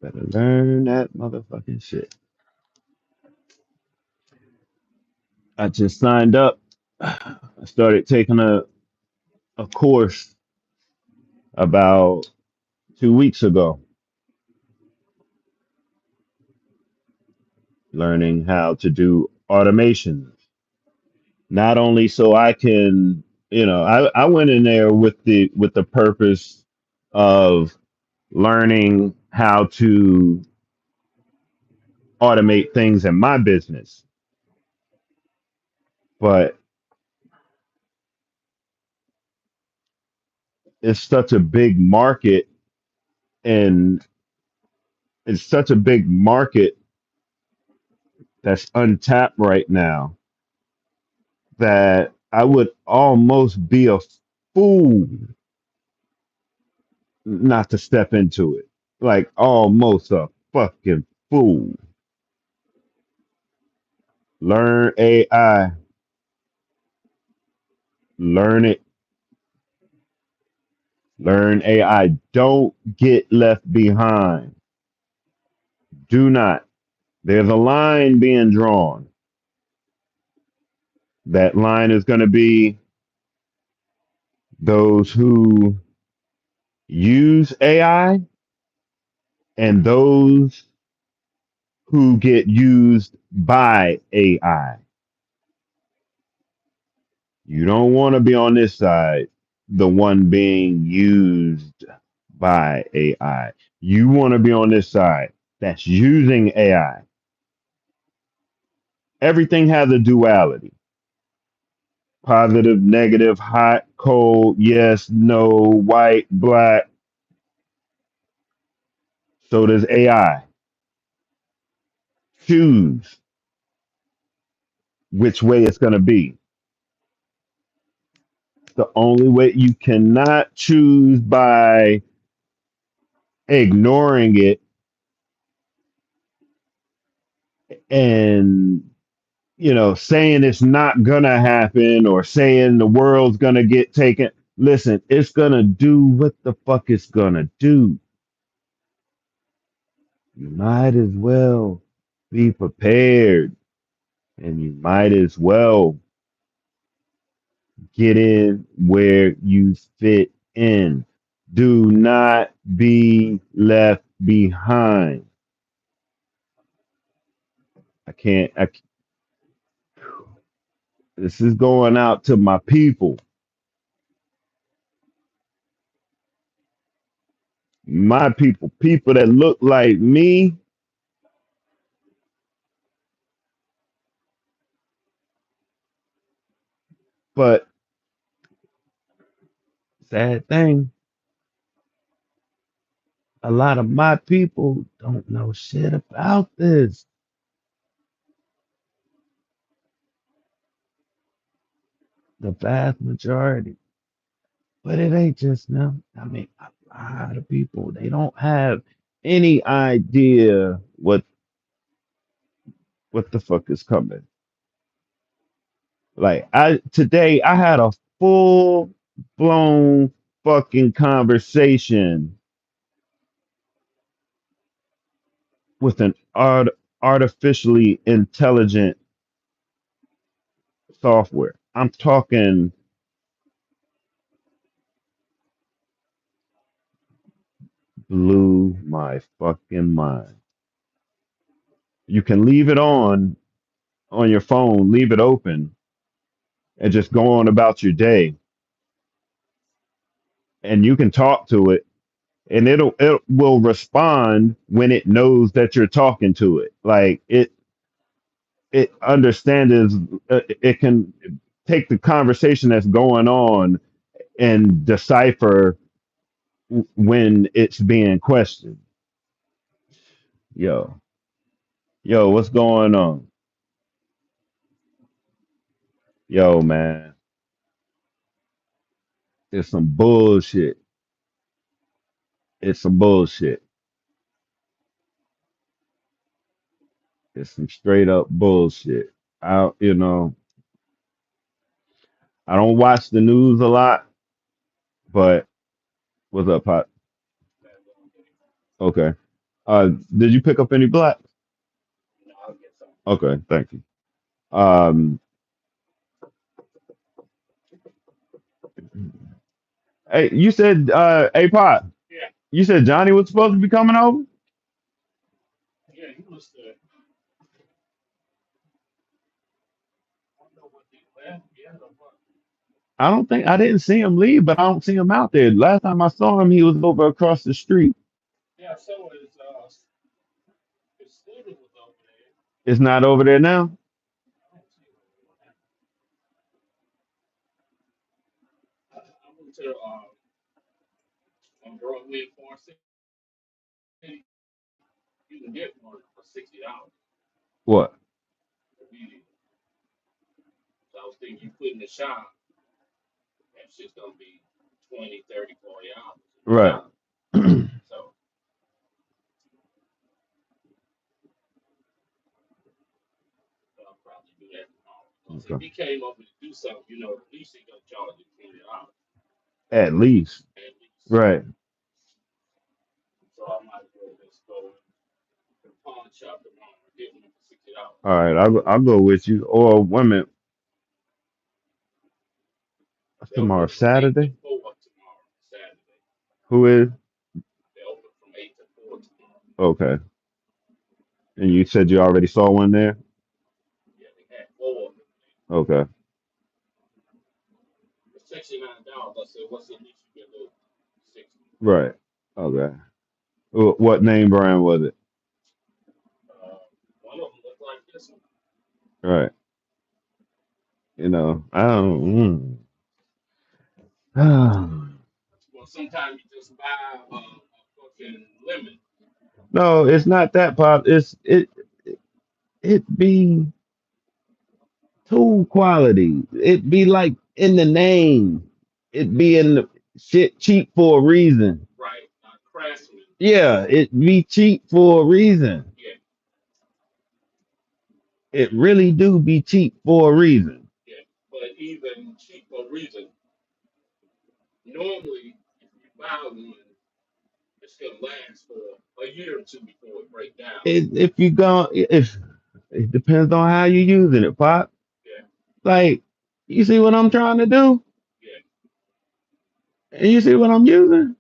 Better learn that motherfucking shit. I just signed up. I started taking a course about 2 weeks ago, learning how to do automations. Not only so I can I went in there with the purpose of learning how to automate things in my business, but it's such a big market, and it's such a big market that's untapped right now that I would almost be a fool not to step into it. Like almost a fucking fool. Learn AI, learn it, learn AI. Don't get left behind. Do not. There's a line being drawn. That line is going to be those who use AI and those who get used by AI. You don't want to be on this side, the one being used by AI. You want to be on this side that's using AI. Everything has a duality: positive, negative, hot, cold, yes, no, white, black. So does AI. Choose which way it's going to be. The only way you cannot choose by ignoring it and saying it's not gonna happen or saying the world's gonna get taken. Listen, it's gonna do what the fuck it's gonna do. You might as well be prepared, and you might as well get in where you fit in. Do not be left behind. I can't. This is going out to my people. My people that look like me, but sad thing, a lot of my people don't know shit about this. The vast majority. But it ain't just them. I mean, a lot of people, they don't have any idea what the fuck is coming. Like I today I had a full blown fucking conversation with an artificially intelligent software. I'm talking blew my fucking mind. You can leave it on your phone, leave it open, and just go on about your day. And you can talk to it, and it will respond when it knows that you're talking to it. Like it understands, it can take the conversation that's going on and decipher when it's being questioned. Yo, yo, what's going on? Yo, man, it's some bullshit. It's some bullshit. It's some straight up bullshit. You know, I don't watch the news a lot, but what's up, Pot? Okay. Did you pick up any black? Okay, thank you. Um, hey, you said, hey, Pot, you said Johnny was supposed to be coming over? I don't think I didn't see him leave, but I don't see him out there. Last time I saw him, he was over across the street. It's not over there now. What? Right. Okay. At least. Right. All right. I'll go with you. Or women tomorrow, Saturday. Who is? Okay. And you said you already saw one there? Okay. Right. Okay. What name brand was it? Right. I don't. No, it's not that pop. It be tool quality. It be like in the name. It be in the shit cheap for a reason. Yeah, it be cheap for a reason. It really do be cheap for a reason. If you go, if it depends on how you using it, pop. Like, you see what I'm trying to do, and you see what I'm using.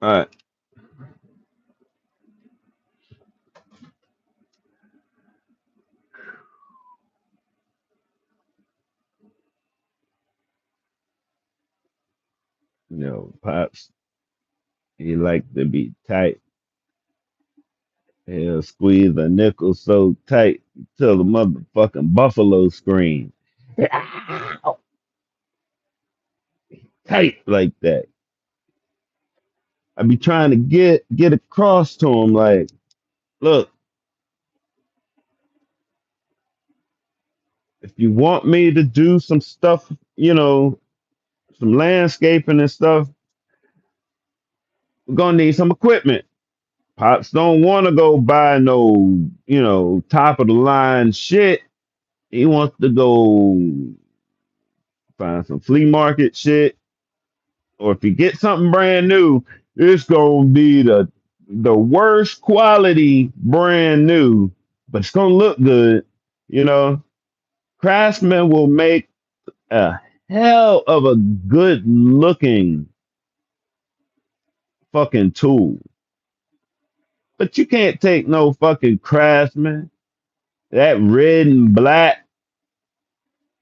All right, pops, he like to be tight. He'll squeeze a nickel so tight till the motherfucking buffalo scream. Ow! Tight like that. I be trying to get across to him like, look, if you want me to do some stuff, some landscaping and stuff, we're gonna need some equipment. Pops don't want to go buy no, top of the line shit. He wants to go find some flea market shit, or if you get something brand new, it's gonna be the worst quality brand new, but it's gonna look good. You know, Craftsman will make a hell of a good looking fucking tool, but you can't take no fucking Craftsman that red and black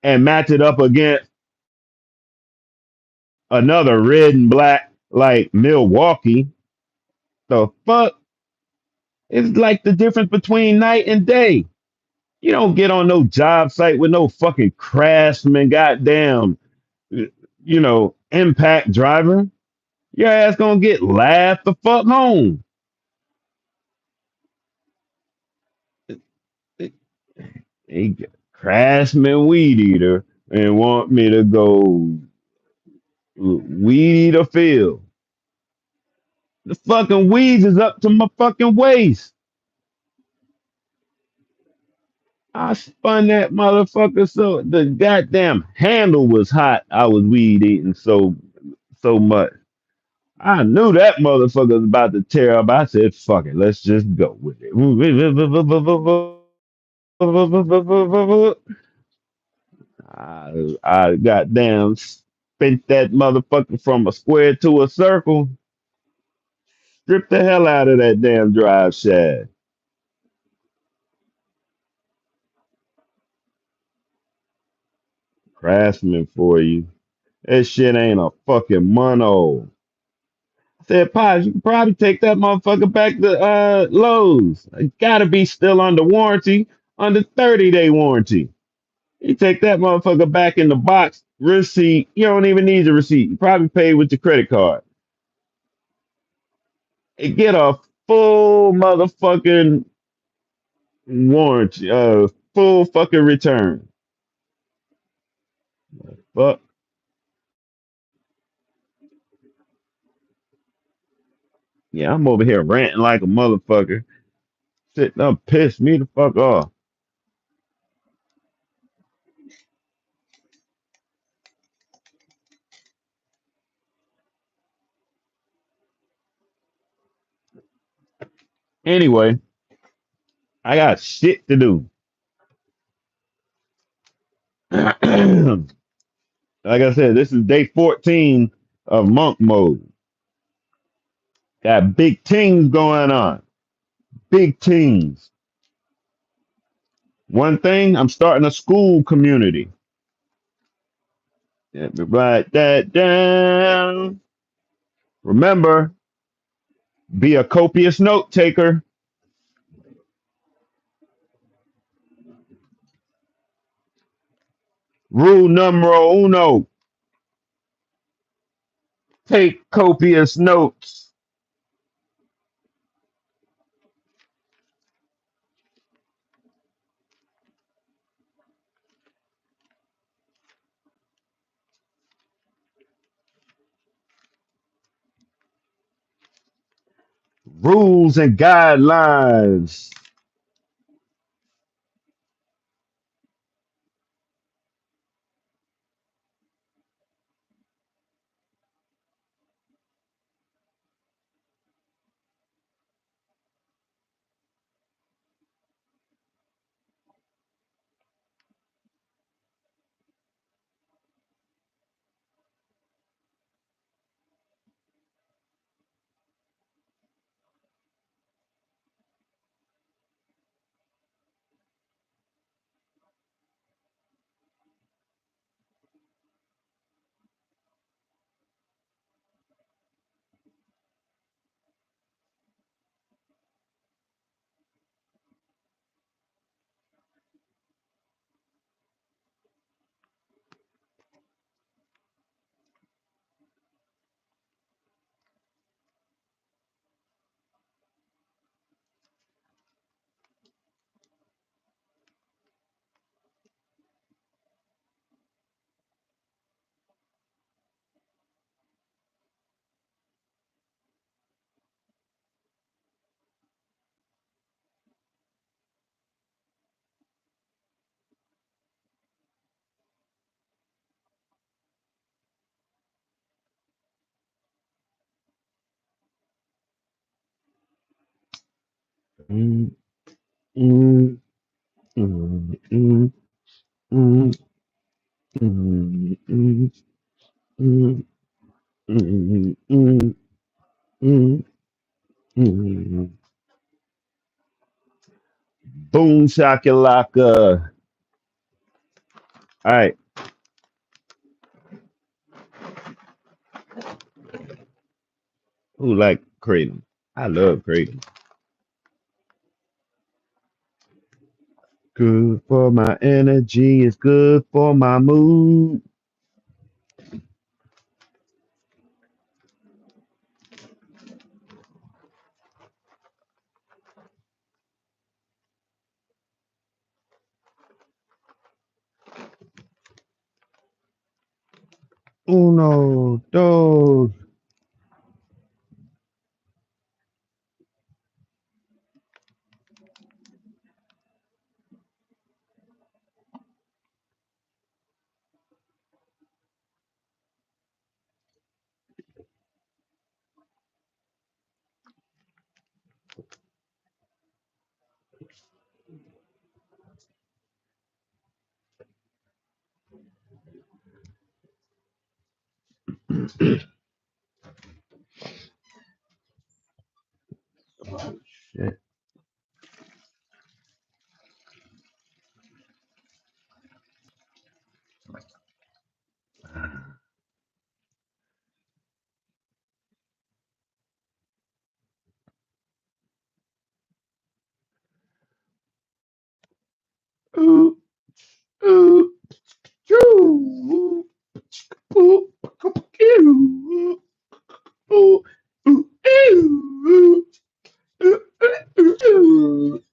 and match it up against another red and black like Milwaukee. The fuck? It's like the difference between night and day. You don't get on no job site with no fucking Craftsman goddamn, impact driver. Your ass gonna get laughed the fuck home. He Craftsman weed eater and want me to go weed eat a field. The fucking weeds is up to my fucking waist. I spun that motherfucker so the goddamn handle was hot. I was weed eating so much. I knew that motherfucker was about to tear up. I said, fuck it, let's just go with it. I goddamn spent that motherfucker from a square to a circle. Strip the hell out of that damn drive shaft. Craftsman for you. That shit ain't a fucking month old. I said, Pops, you can probably take that motherfucker back to Lowe's. It gotta be still under warranty, under 30-day warranty. You take that motherfucker back in the box, receipt. You don't even need the receipt. You probably paid with your credit card. And get a full motherfucking warranty, full fucking return. Fuck. Yeah, I'm over here ranting like a motherfucker. Sitting up, pissed me the fuck off. Anyway, I got shit to do. Like I said, this is day 14 of monk mode. Got big things going on. Big things. One thing, I'm starting a school community. Let me write that down. Remember, be a copious note taker. Rule numero uno, take copious notes. Rules and guidelines. Mm, mm, mm, mm, mm, mm, mm, mm, mm, mm, mm, mm. Boom shakalaka. All right. Who like Kratom? I love Kratom. Good for my energy. It's good for my mood. Uno, dos. shit. Ooh, ooh, choo, ooh, ooh, ooh, ooh, ooh, ooh, ooh.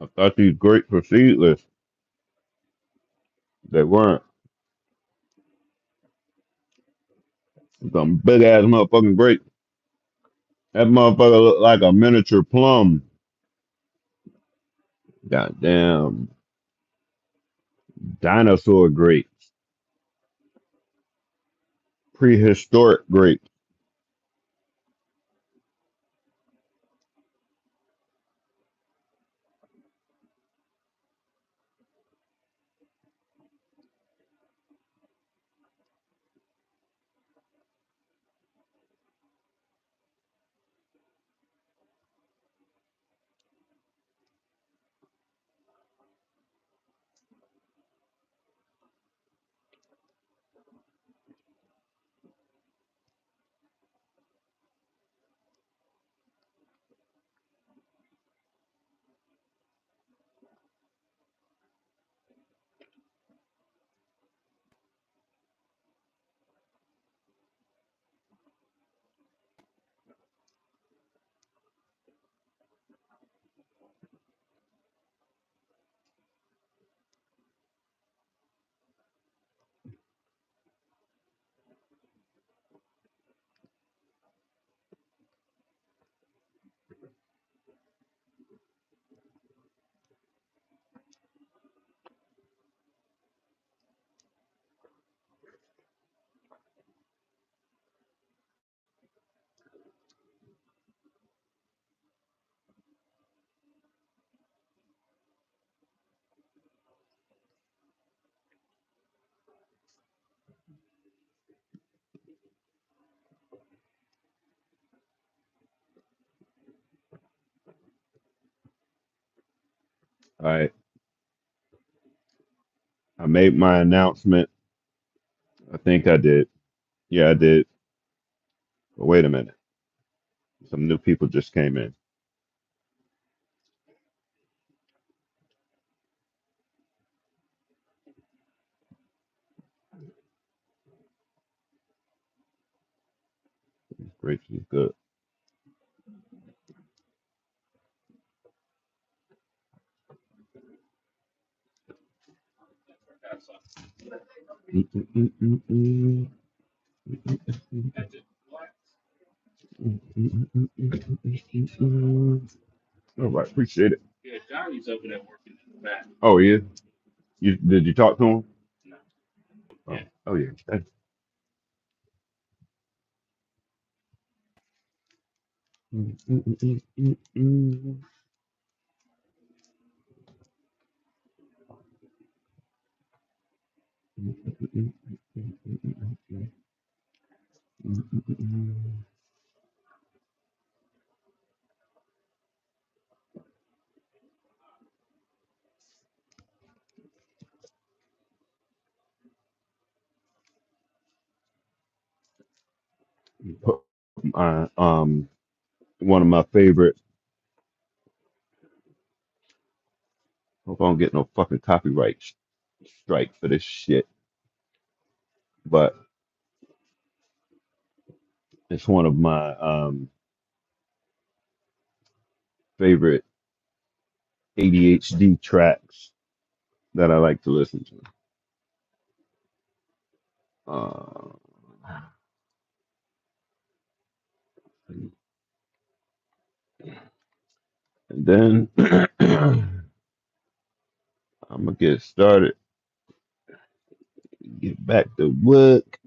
I thought these grapes were seedless. They weren't. Some big ass motherfucking grape. That motherfucker looked like a miniature plum. Goddamn dinosaur grape. Prehistoric grape. All right. I made my announcement. I think I did. Yeah, I did. But wait a minute. Some new people just came in. These grapes is good. All right, appreciate it. Oh yeah. You did you talk to him? Oh, oh yeah. One of my favorite. Hope I don't get no fucking copyright strike for this shit. But it's one of my favorite ADHD tracks that I like to listen to. Uh, and then I'm gonna get started, get back to work.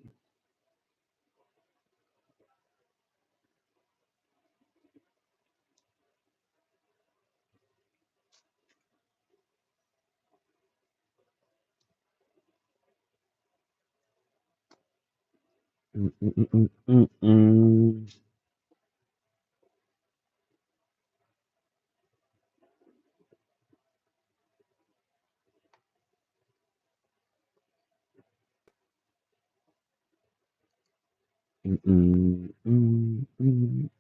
Mm, mm, mm, mm, mm, mm, mm, mm,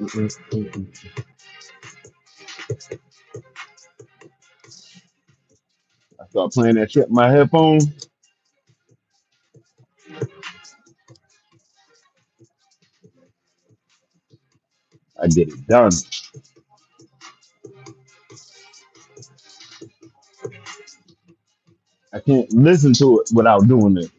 mm, mm. I start playing that shit in my headphones. I get it done. I can't listen to it without doing it.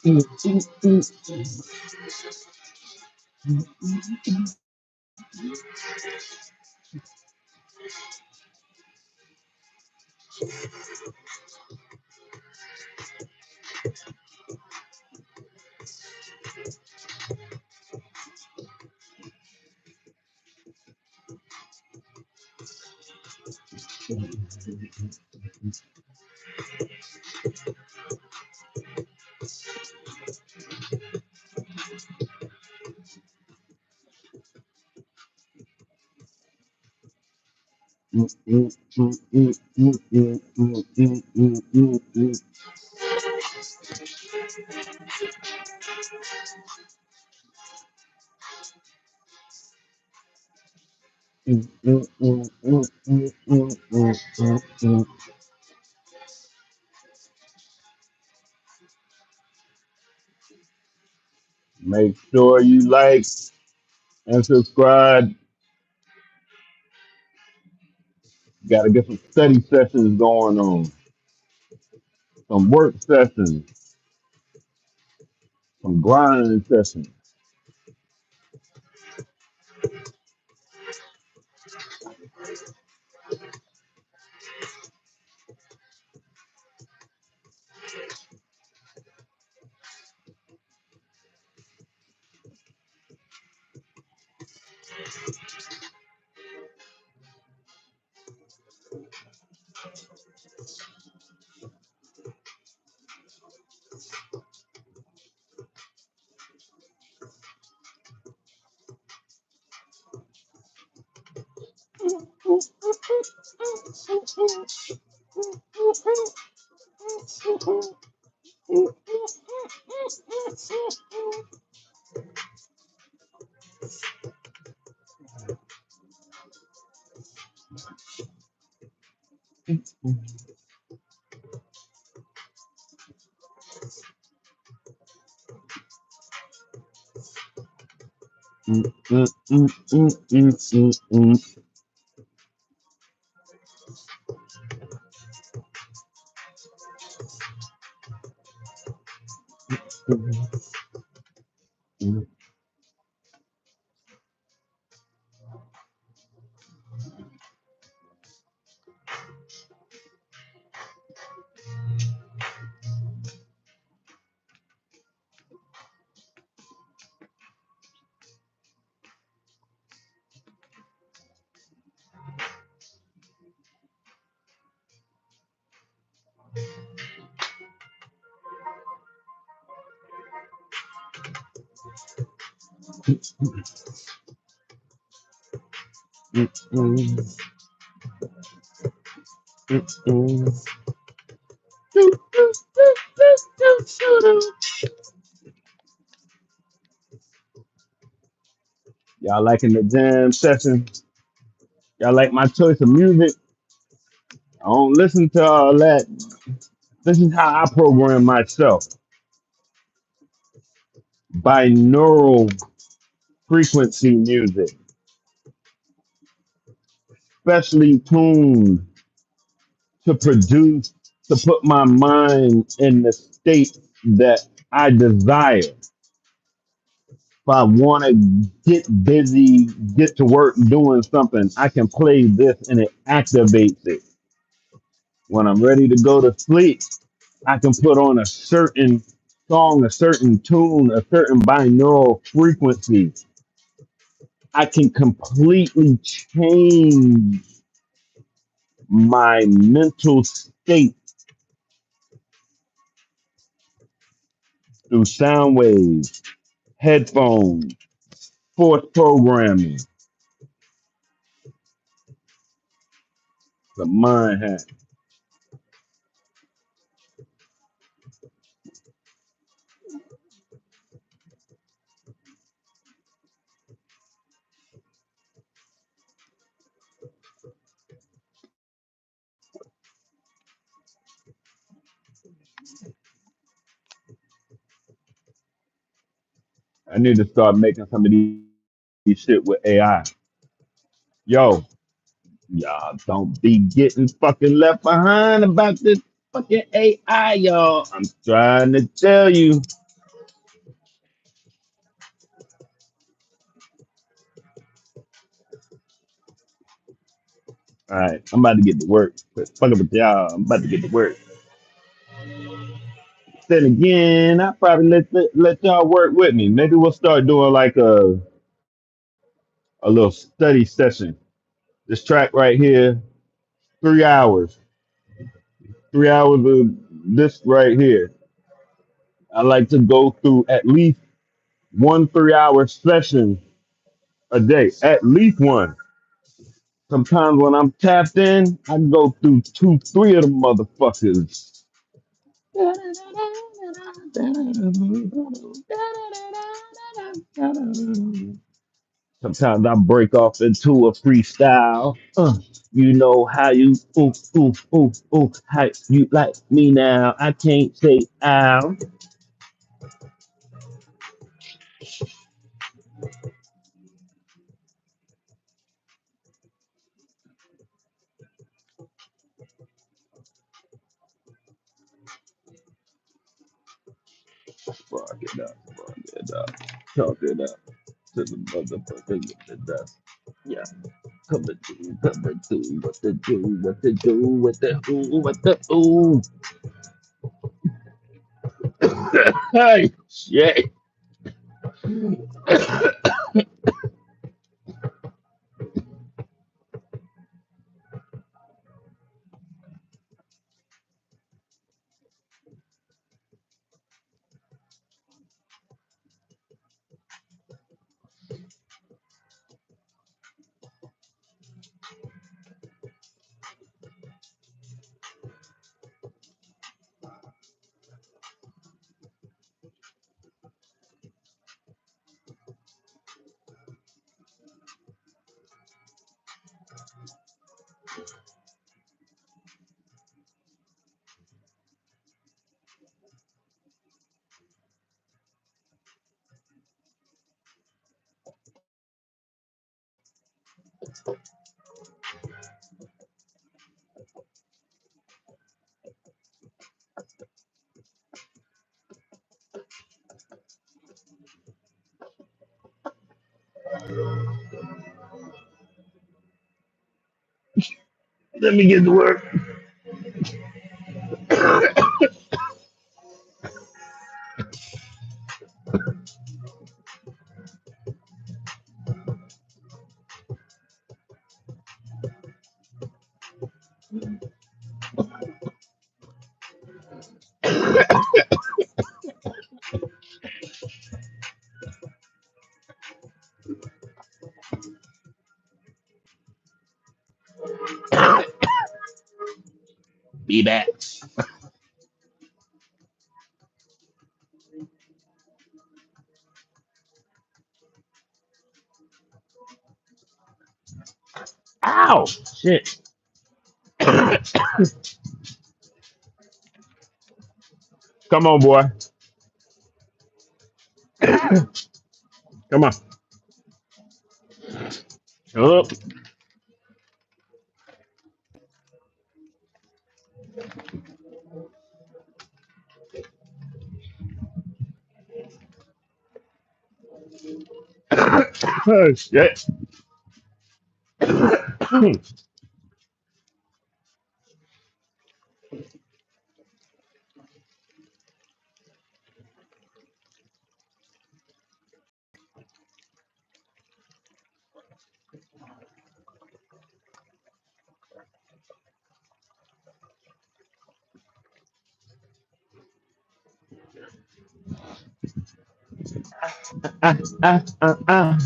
Mm, mm, mm. Mm, mm, mm, mm, mm, mm, mm, mm, mm, mm, mm. Mm, mm, mm, mm, mm, mm, mm, mm, mm. Make sure you like and subscribe. Got to get some study sessions going on, some work sessions, some grinding sessions. Mm, mm, mm, mm, mm, mm, mm. Y'all liking the jam session? Y'all like my choice of music? I don't listen to all that. This is how I program myself. Binaural frequency music, specially tuned to produce, to put my mind in the state that I desire. If I want to get busy, get to work doing something, I can play this and it activates it. When I'm ready to go to sleep, I can put on a certain song, a certain tune, a certain binaural frequency. I can completely change my mental state through sound waves, headphones, sports programming, the mind hack. I need to start making some of these shit with AI. Yo, y'all don't be getting fucking left behind about this fucking AI, y'all. I'm trying to tell you. All right, I'm about to get to work. Fuck up with y'all. I'm about to get to work. Then again, I probably let y'all work with me. Maybe we'll start doing like a little study session. This track right here, 3 hours, 3 hours of this right here. I like to go through at least one 3 hour session a day, at least one. Sometimes when I'm tapped in, I can go through two, three of them motherfuckers. Sometimes I break off into a freestyle. You know how you how you like me now. I can't say ow. Fuck it up, fuck it up, talk it up to the motherfucker with the dust. Yeah, coming through, what to do, what to do, what the ooh, what the ooh. Hey, shit. Let me get to work. Be back. Ow, shit. Come on, boy. Come on. Up. Oh, shit. Ah, ah, ah, ah.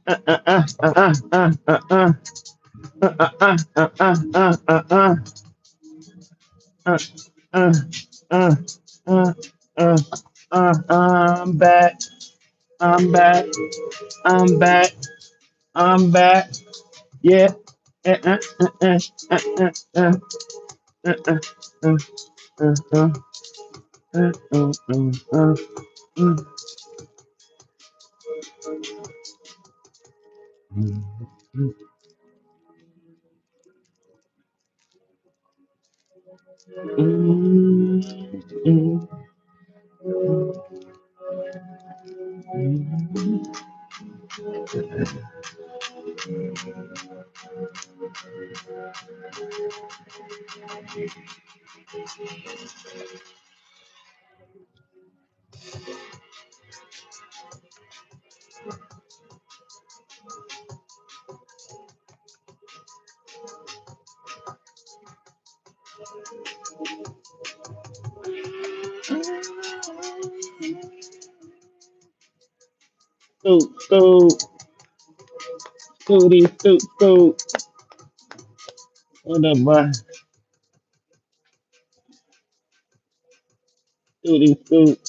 Uh, uh, uh, uh, uh, uh, uh. Uh, uh, uh, uh, uh, uh, uh, uh. Uh, uh, uh, uh, I'm back. I'm back. I'm back. I'm back. Yeah. Uh, uh, uh, uh, uh, uh, uh, uh, uh, uh, uh, mm, mm, mm, mm, mm. Scoot, scoot, scooty, scoot, scoot. What up, boy? Scooty, scoot.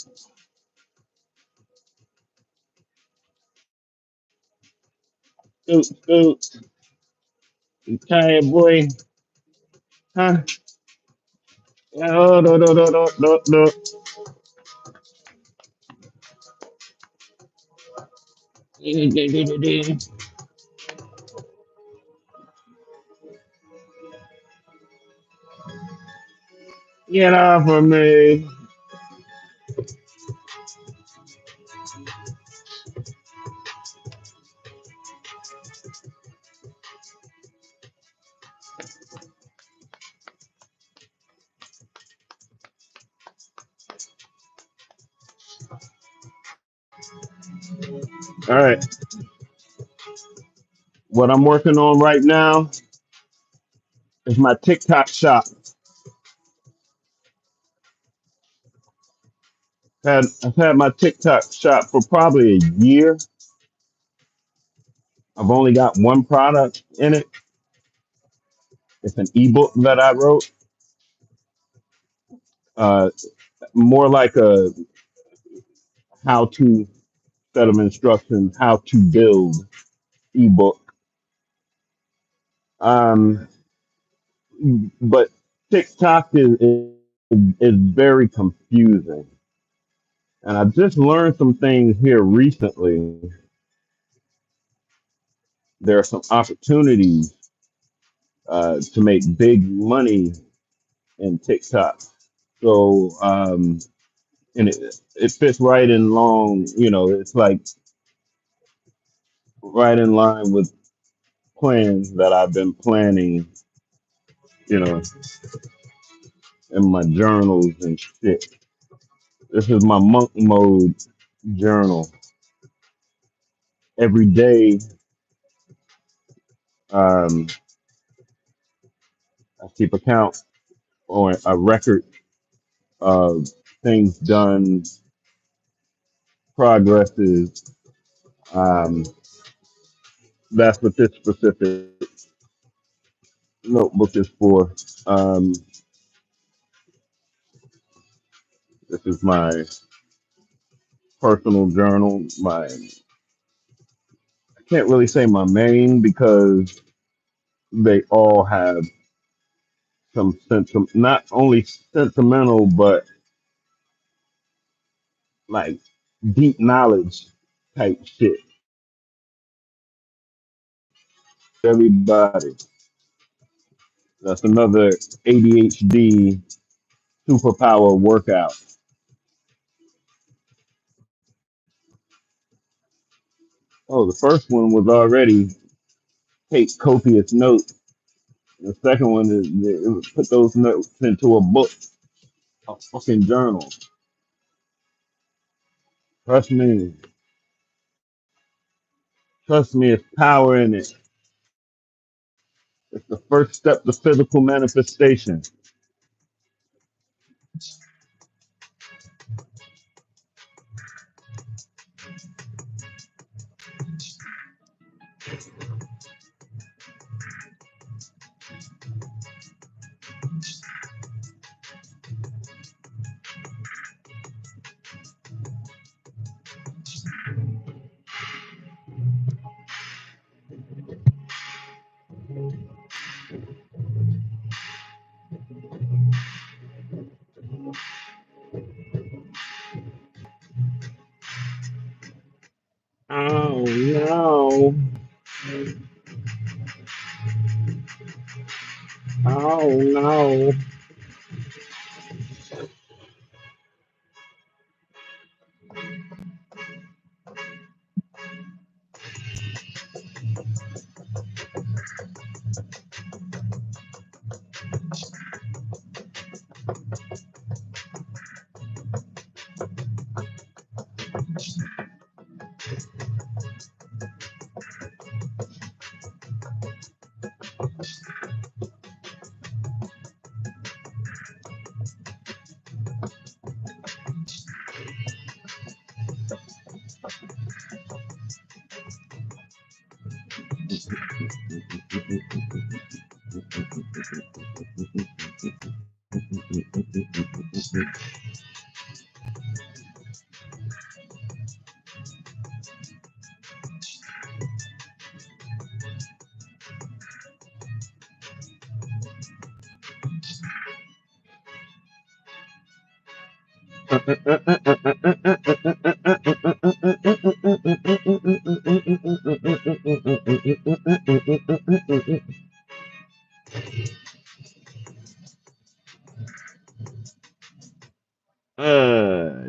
Scoot, scoot. You tired, boy? Huh? Oh, no, no, no, no, no, no. Get off of me. All right. What I'm working on right now is my TikTok shop. I've had my TikTok shop for probably a year. I've only got one product in it. It's an ebook that I wrote. Uh, More like a how-to set of instructions, how to build ebook. Um, but TikTok is very confusing, and I just learned some things here recently. There are some opportunities to make big money in TikTok. So, and it fits right in long, it's like right in line with plans that I've been planning, you know, in my journals and shit. This is my monk mode journal. Every day, um, I keep account or a record of things done, progresses. Um, that's what this specific notebook is for. Um, this is my personal journal. I can't really say my main because they all have some sense of not only sentimental but like deep knowledge type shit. Everybody. That's another ADHD superpower workout. Oh, the first one was already take copious notes. The second one is put those notes into a book, a fucking journal. Trust me. Trust me, it's power in it. It's the first step to physical manifestation. Oh no. Oh no.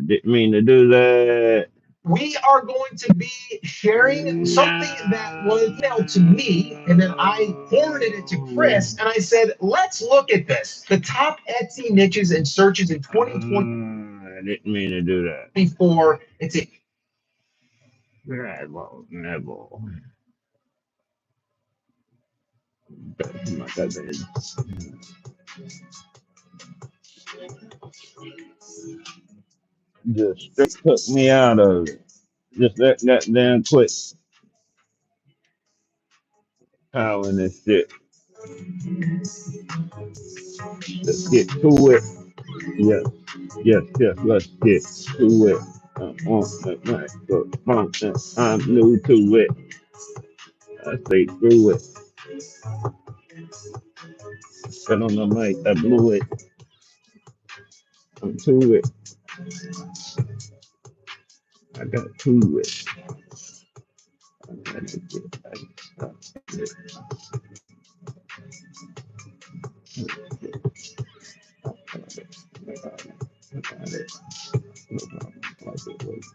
Didn't mean to do that. We are going to be sharing something that was emailed to me, and then I forwarded it to Chris, and I said, let's look at this. The top Etsy niches and searches in I didn't mean to do that. 2024. It's a Never, never. Back to my cousin. Just straight took me out of it. Just that damn quick power in this shit. Let's get to it. Yes, yes, yes. Let's get to it. I'm on the microphone and I'm new to it. I stay through it. Got on the mic. I blew it. I'm to it. I got to it. I gotta get. I got it. I got it. I got it. I got it. No problem. Like it was.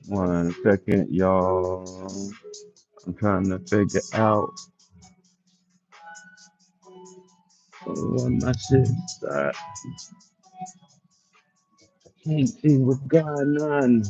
One second, y'all. I'm trying to figure out what my shit's at. Can't see what's going on.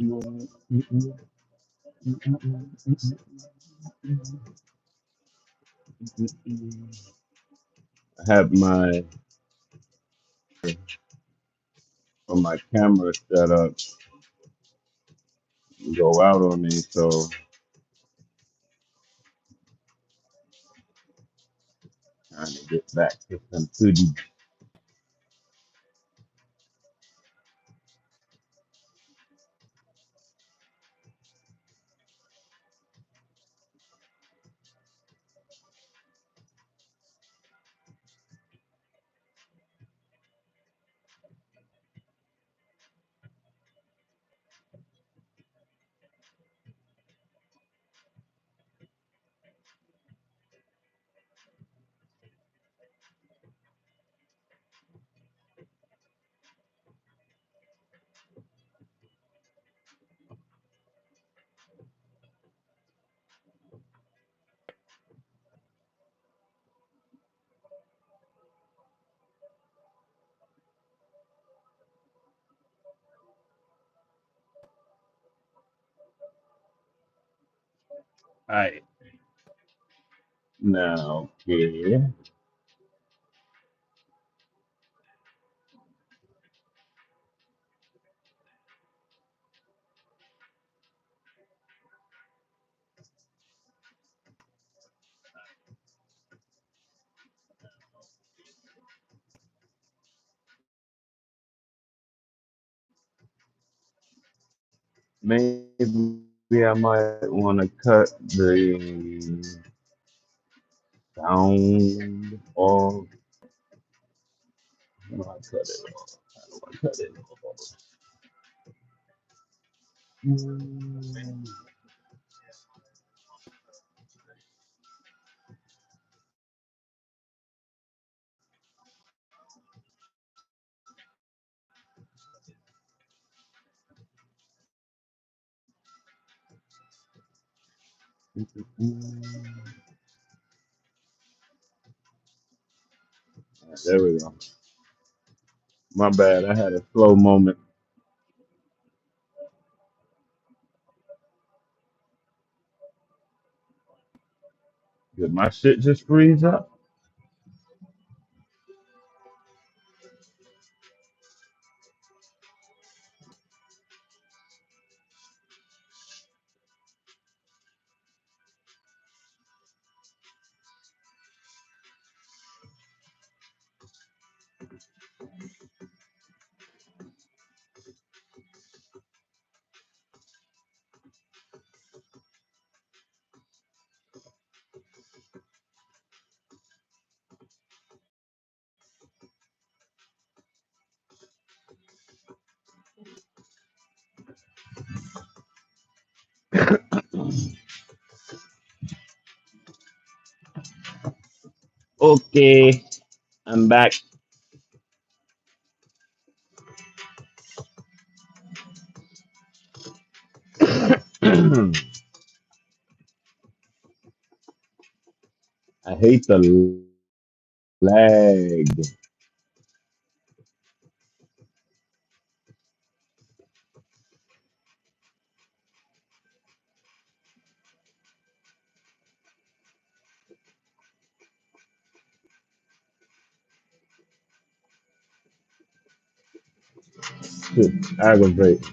I have my camera set up and go out on me, so trying to get back to some footage. All right, now, yeah, maybe I might want to cut the sound off. I cut it off. I don't want to cut it off. There we go. My bad. I had a slow moment. Did my shit just freeze up? Okay, I'm back. I hate the lag. Shit, aggravate.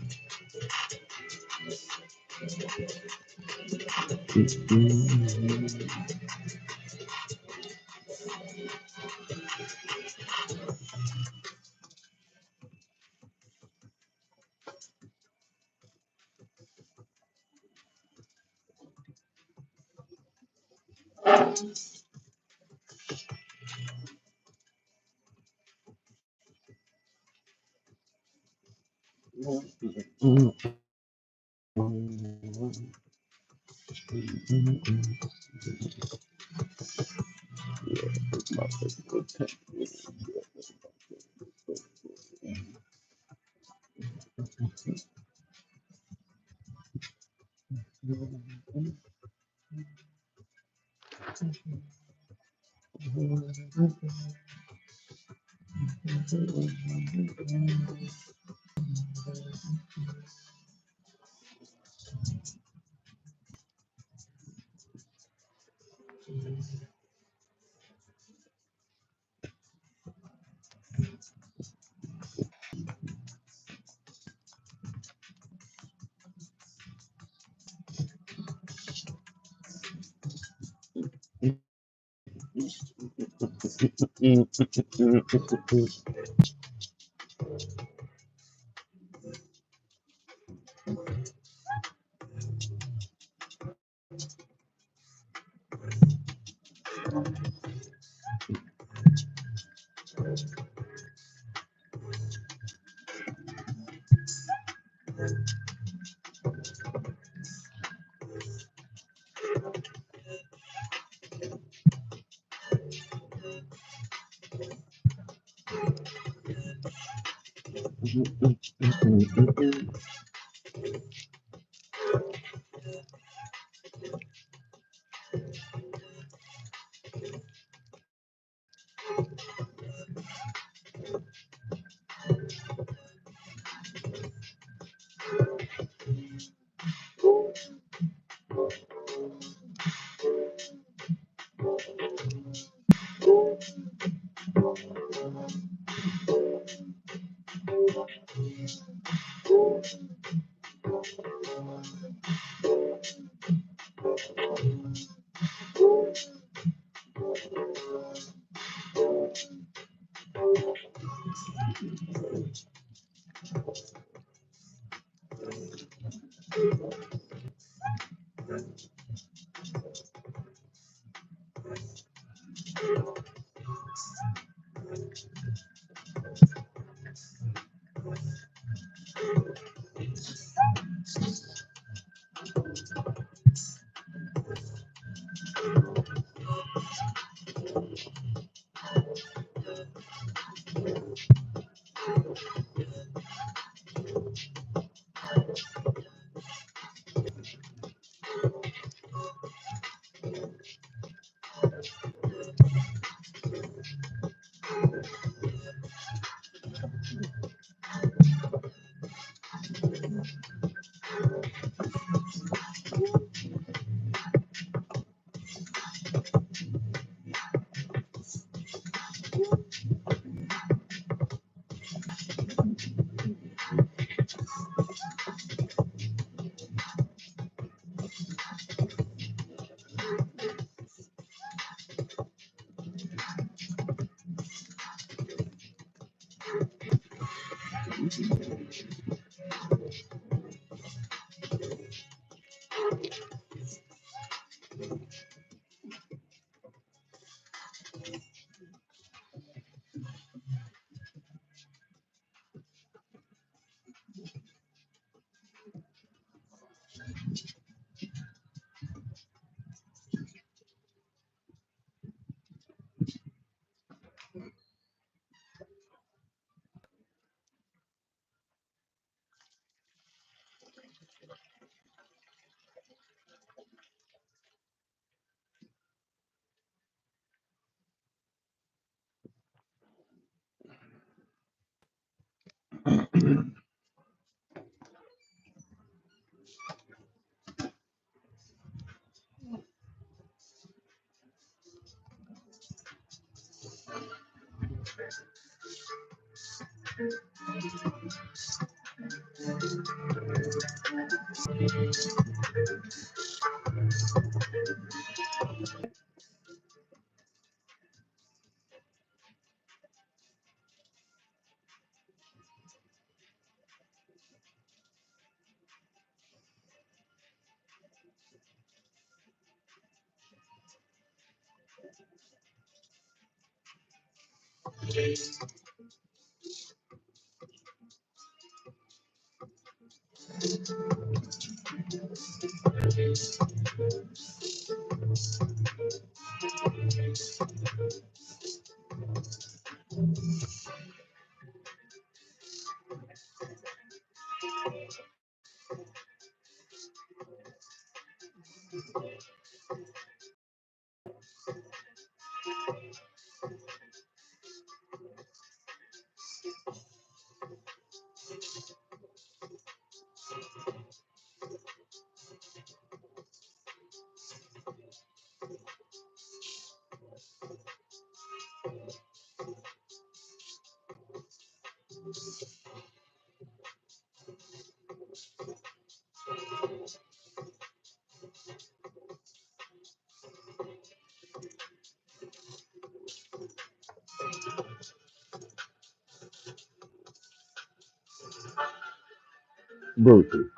Brutal.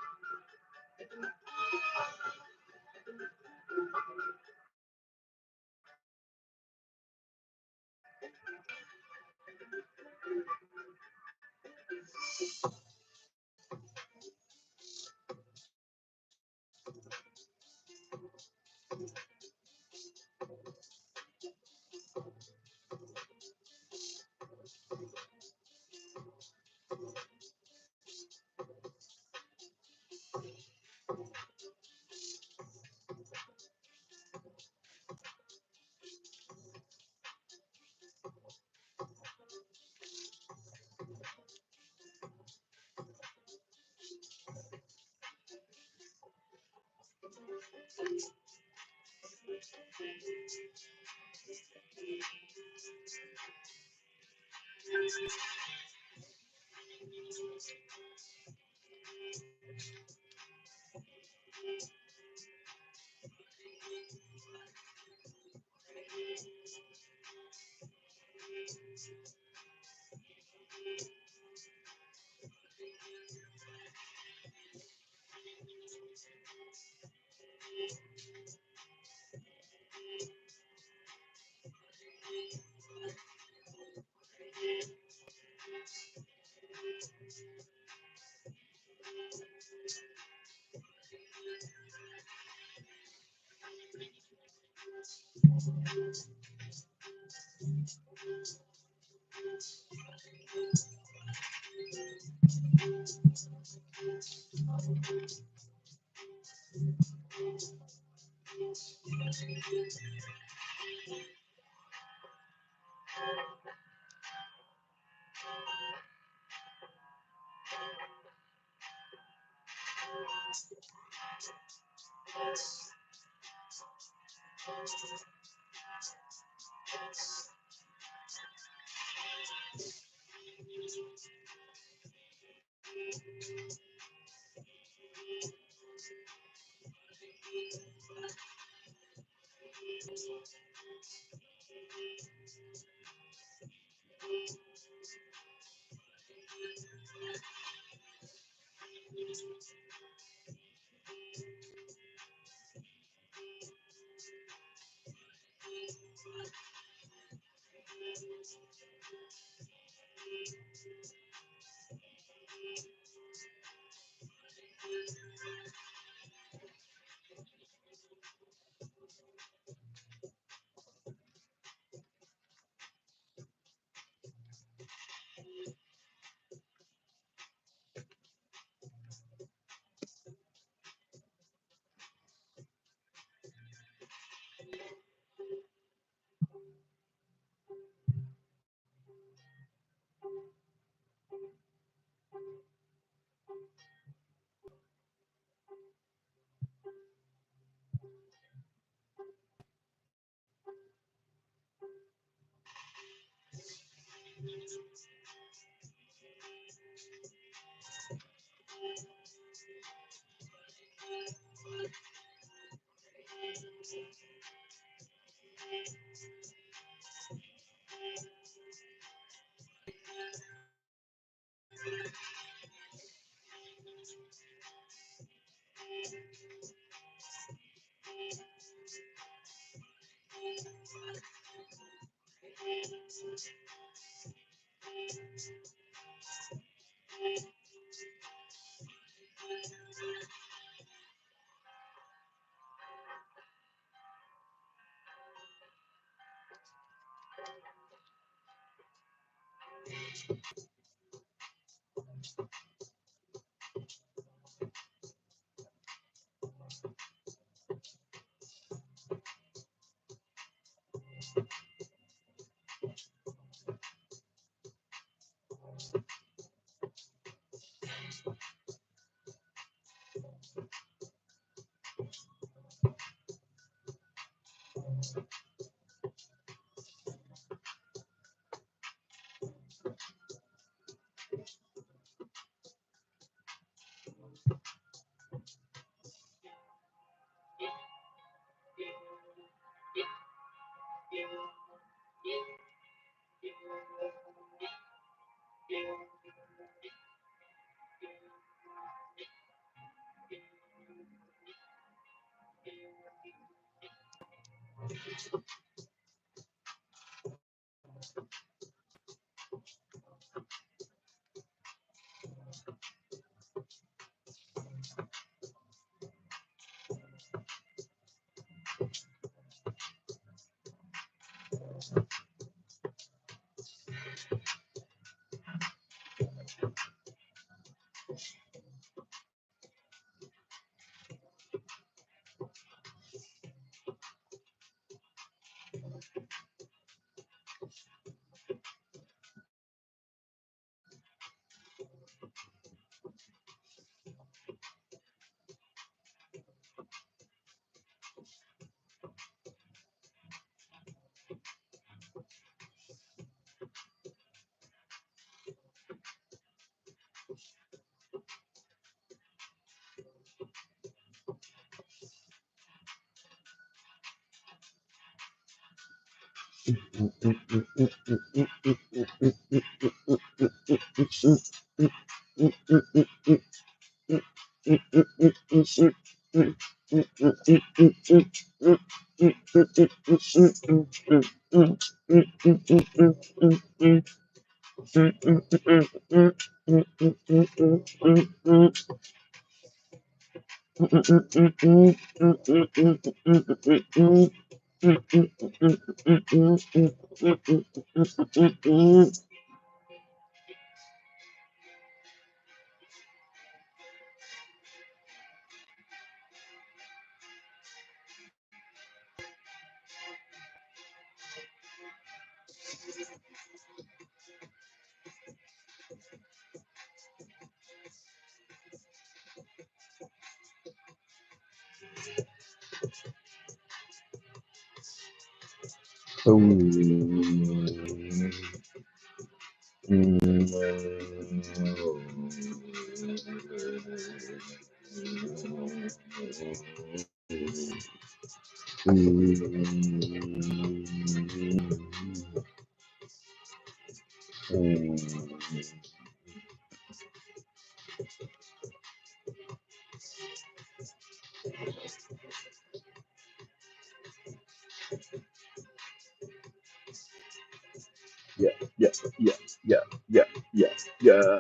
Yeah, yeah, yeah, yeah, yeah, yeah, yeah, yeah,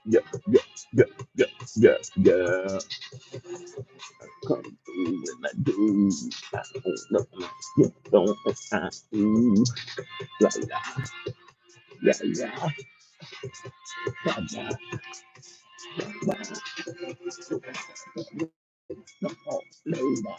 yeah, yeah, yeah, yeah, yeah, yeah. Come through when I do. I don't know. You don't. I do. La la, yeah, yeah, la la, la. No, no, no.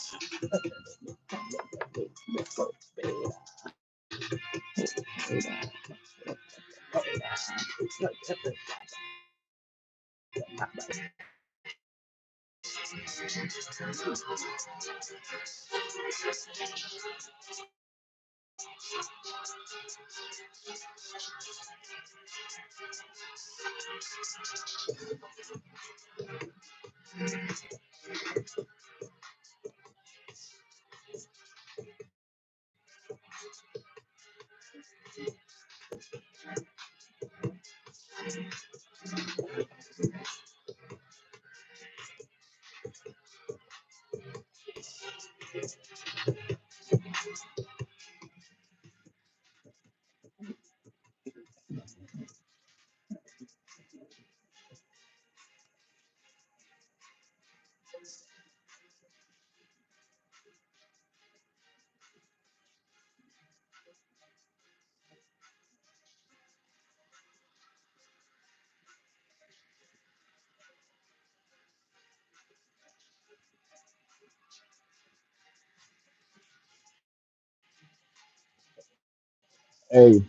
Hey,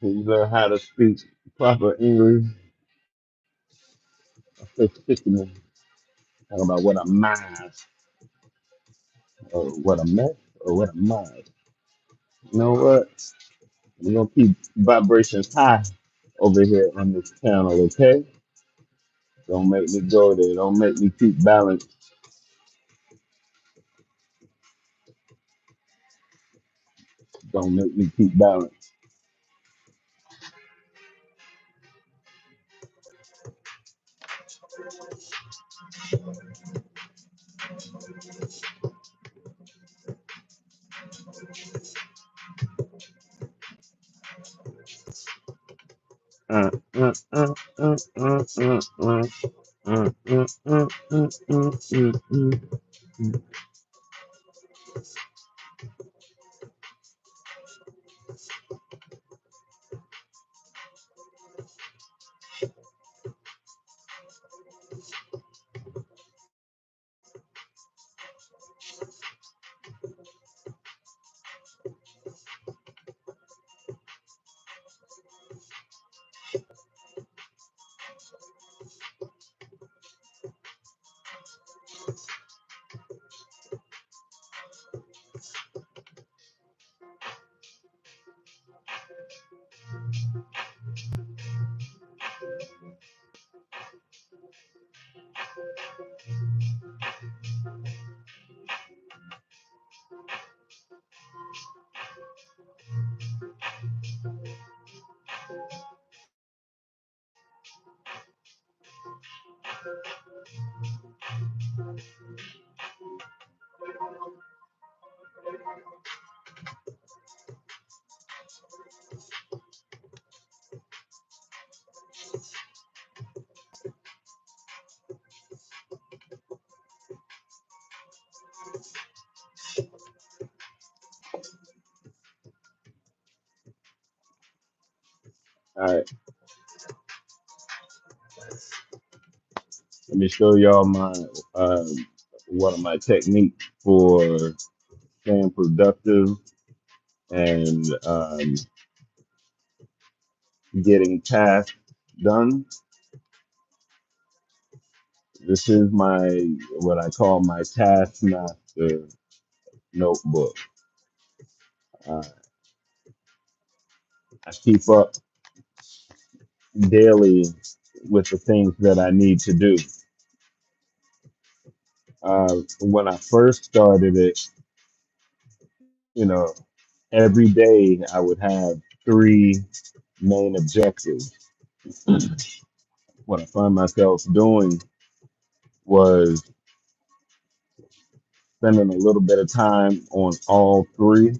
can you learn how to speak proper English? I'm so sick of me talking about what a math or what a mess or what a math. You know what? We're gonna keep vibrations high over here on this channel, okay? Don't make me go there. Don't make me keep balance. Don't make me keep balance. uh, uh, uh, uh, uh, uh, mm. All right, let me show y'all my one of my techniques for staying productive and getting tasks done. This is my what I call my task master notebook. Uh, I keep up daily with the things that I need to do. When I first started it, you know, every day I would have three main objectives. What I find myself doing was spending a little bit of time on all three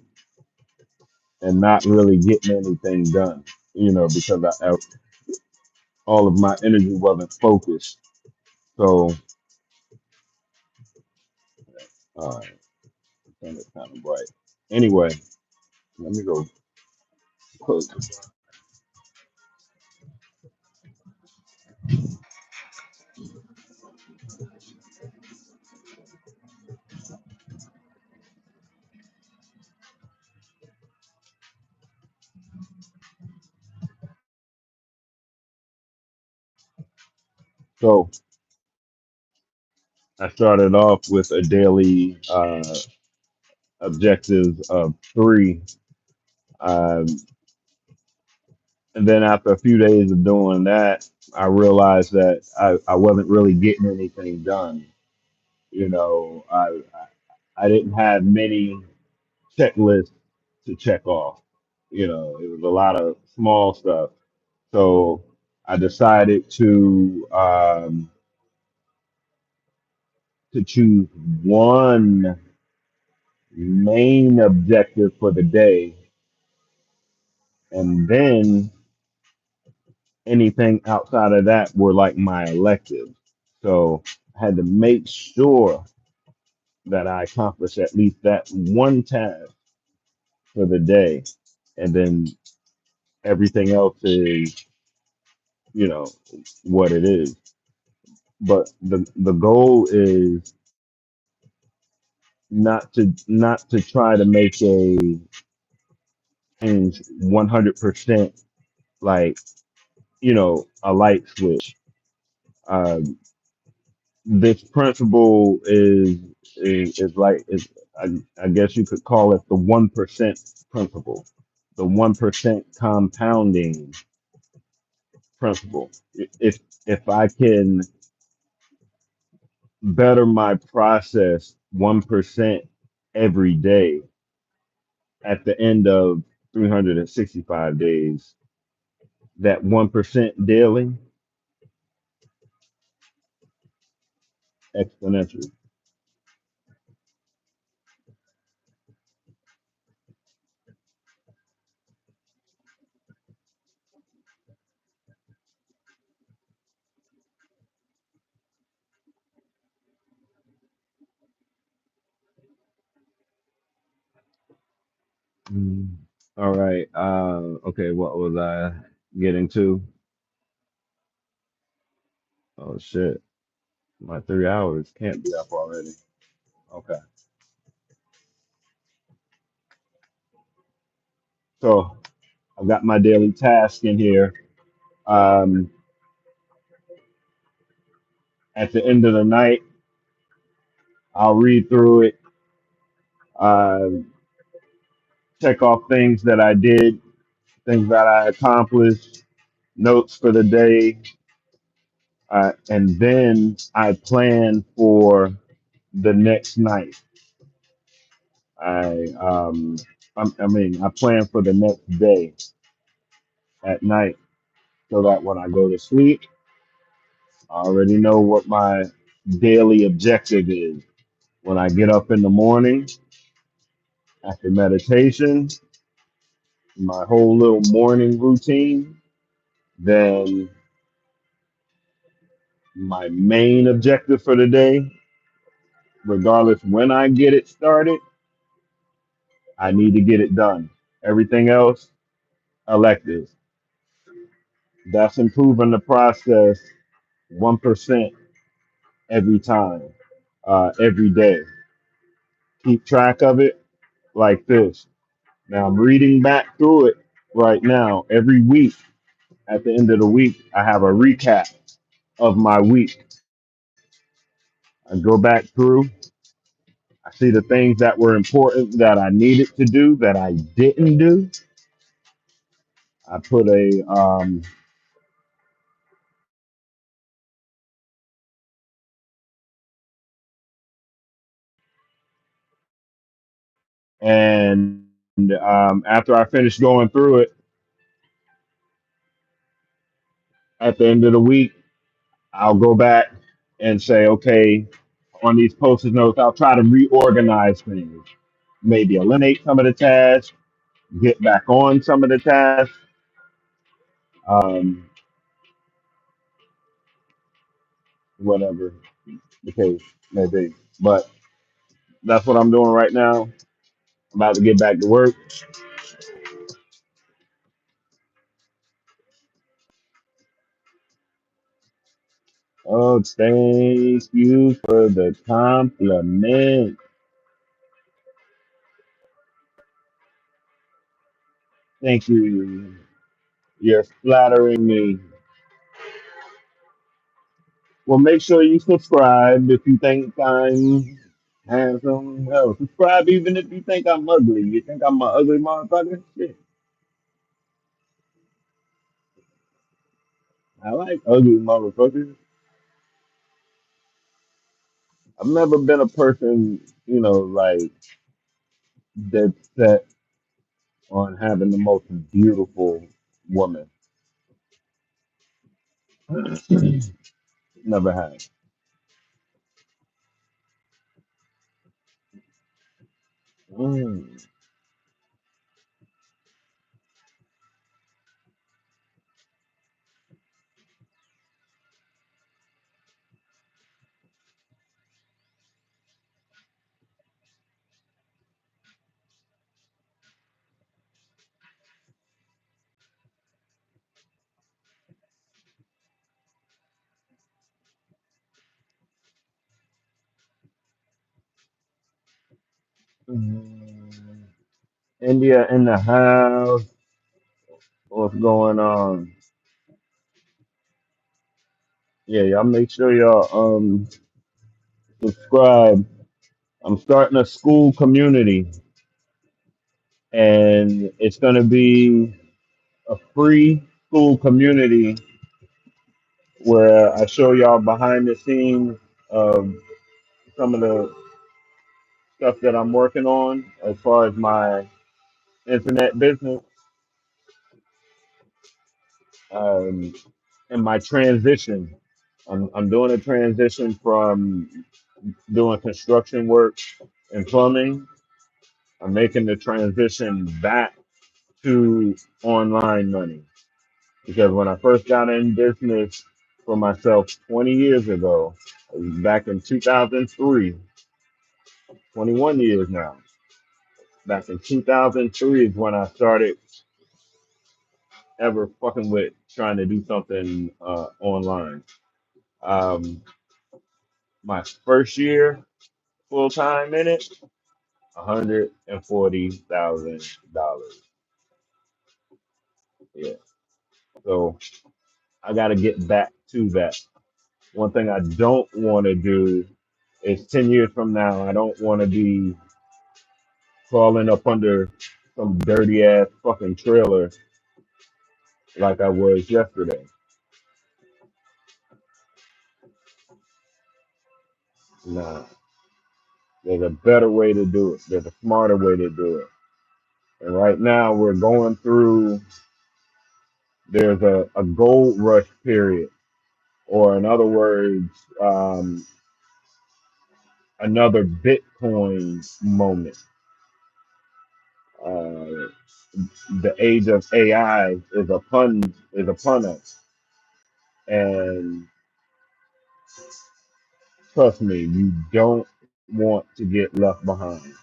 and not really getting anything done, because all of my energy wasn't focused. So, uh, it's kind of bright. Anyway, let me go close this. So, I started off with a daily objective of three. Um, and then after a few days of doing that, I realized that I wasn't really getting anything done. You know, I didn't have many checklists to check off. It was a lot of small stuff. So I decided to choose one main objective for the day, and then anything outside of that were like my electives. So I had to make sure that I accomplished at least that one task for the day, and then everything else is, you know, what it is. But the goal is not to try to make a change 100% like a light switch. Um, this principle is like I guess you could call it the 1% principle, the 1% compounding principle. If I can better my process 1% every day at the end of 365 days, that 1% daily, exponential. Mm. All right. Okay. What was I getting to? Oh shit! My 3 hours can't be up already. Okay. So I've got my daily task in here. Um, at the end of the night, I'll read through it, uh, check off things that I did, things that I accomplished, notes for the day, and then I plan for the next night. I I plan for the next day at night so that when I go to sleep, I already know what my daily objective is. When I get up in the morning after meditation, my whole little morning routine, then my main objective for the day, regardless when I get it started, I need to get it done. Everything else, elective. That's improving the process 1% every time, every day. Keep track of it like this. Now I'm reading back through it right now. Every week, at the end of the week, I have a recap of my week. I go back through, I see the things that were important that I needed to do that I didn't do. I put a and after I finish going through it at the end of the week, I'll go back and say, okay, on these post-it notes, I'll try to reorganize things. Maybe eliminate some of the tasks, get back on some of the tasks, um, whatever the case may be. But that's what I'm doing right now. I'm about to get back to work. Oh, thank you for the compliment. Thank you. You're flattering me. Well, make sure you subscribe if you think I'm handsome. Hell, subscribe even if you think I'm ugly. You think I'm an ugly motherfucker? Shit. I like ugly motherfuckers. I've never been a person, like dead set on having the most beautiful woman. Never have. Mm. Mm. India in the house. What's going on? Yeah, y'all make sure y'all subscribe. I'm starting a school community, and it's gonna be a free school community where I show y'all behind the scenes of some of the stuff that I'm working on as far as my internet business, um, and my transition. I'm doing a transition from doing construction work and plumbing. I'm making the transition back to online money because when I first got in business for myself 20 years ago, it was back in 2003, 21 years now. Back in 2003 is when I started ever fucking with trying to do something online. Um, my first year full time in it, $140,000. Yeah. So I got to get back to that. One thing I don't want to do is 10 years from now, I don't want to be crawling up under some dirty ass fucking trailer like I was yesterday. Nah, there's a better way to do it. There's a smarter way to do it. And right now we're going through, there's a gold rush period, or in other words, another Bitcoin moment. Uh, the age of AI is upon us, and trust me, you don't want to get left behind.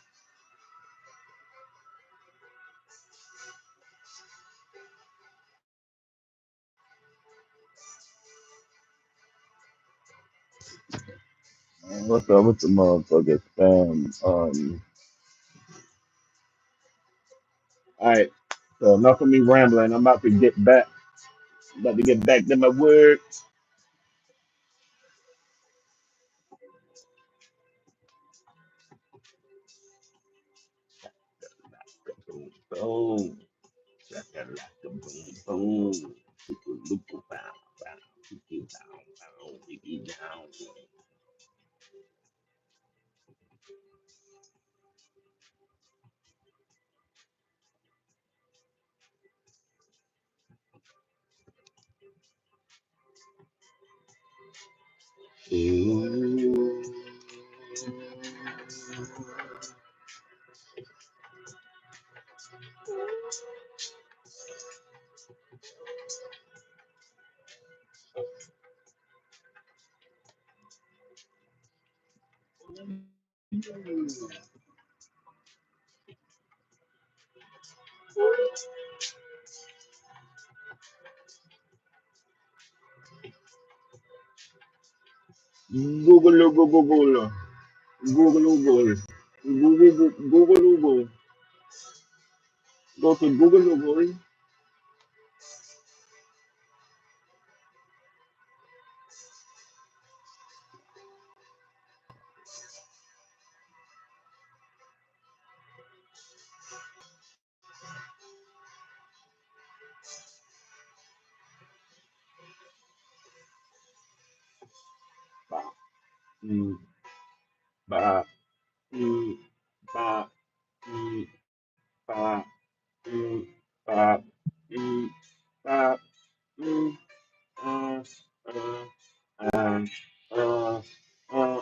What's up with the motherfucker spam? All right, so enough of me rambling. I'm about to get back. About to get back to my work. Boom, boom, shakalaka, boom, boom. Bow, bow, bow, bow, down. Google, Google, Google, Google, Google, Google, Google, Google. Go to Google, Google. Ba, mm, ba, mm, ba, mm, ba, mm, ba, mm, ba, mm, uh, uh, uh, uh,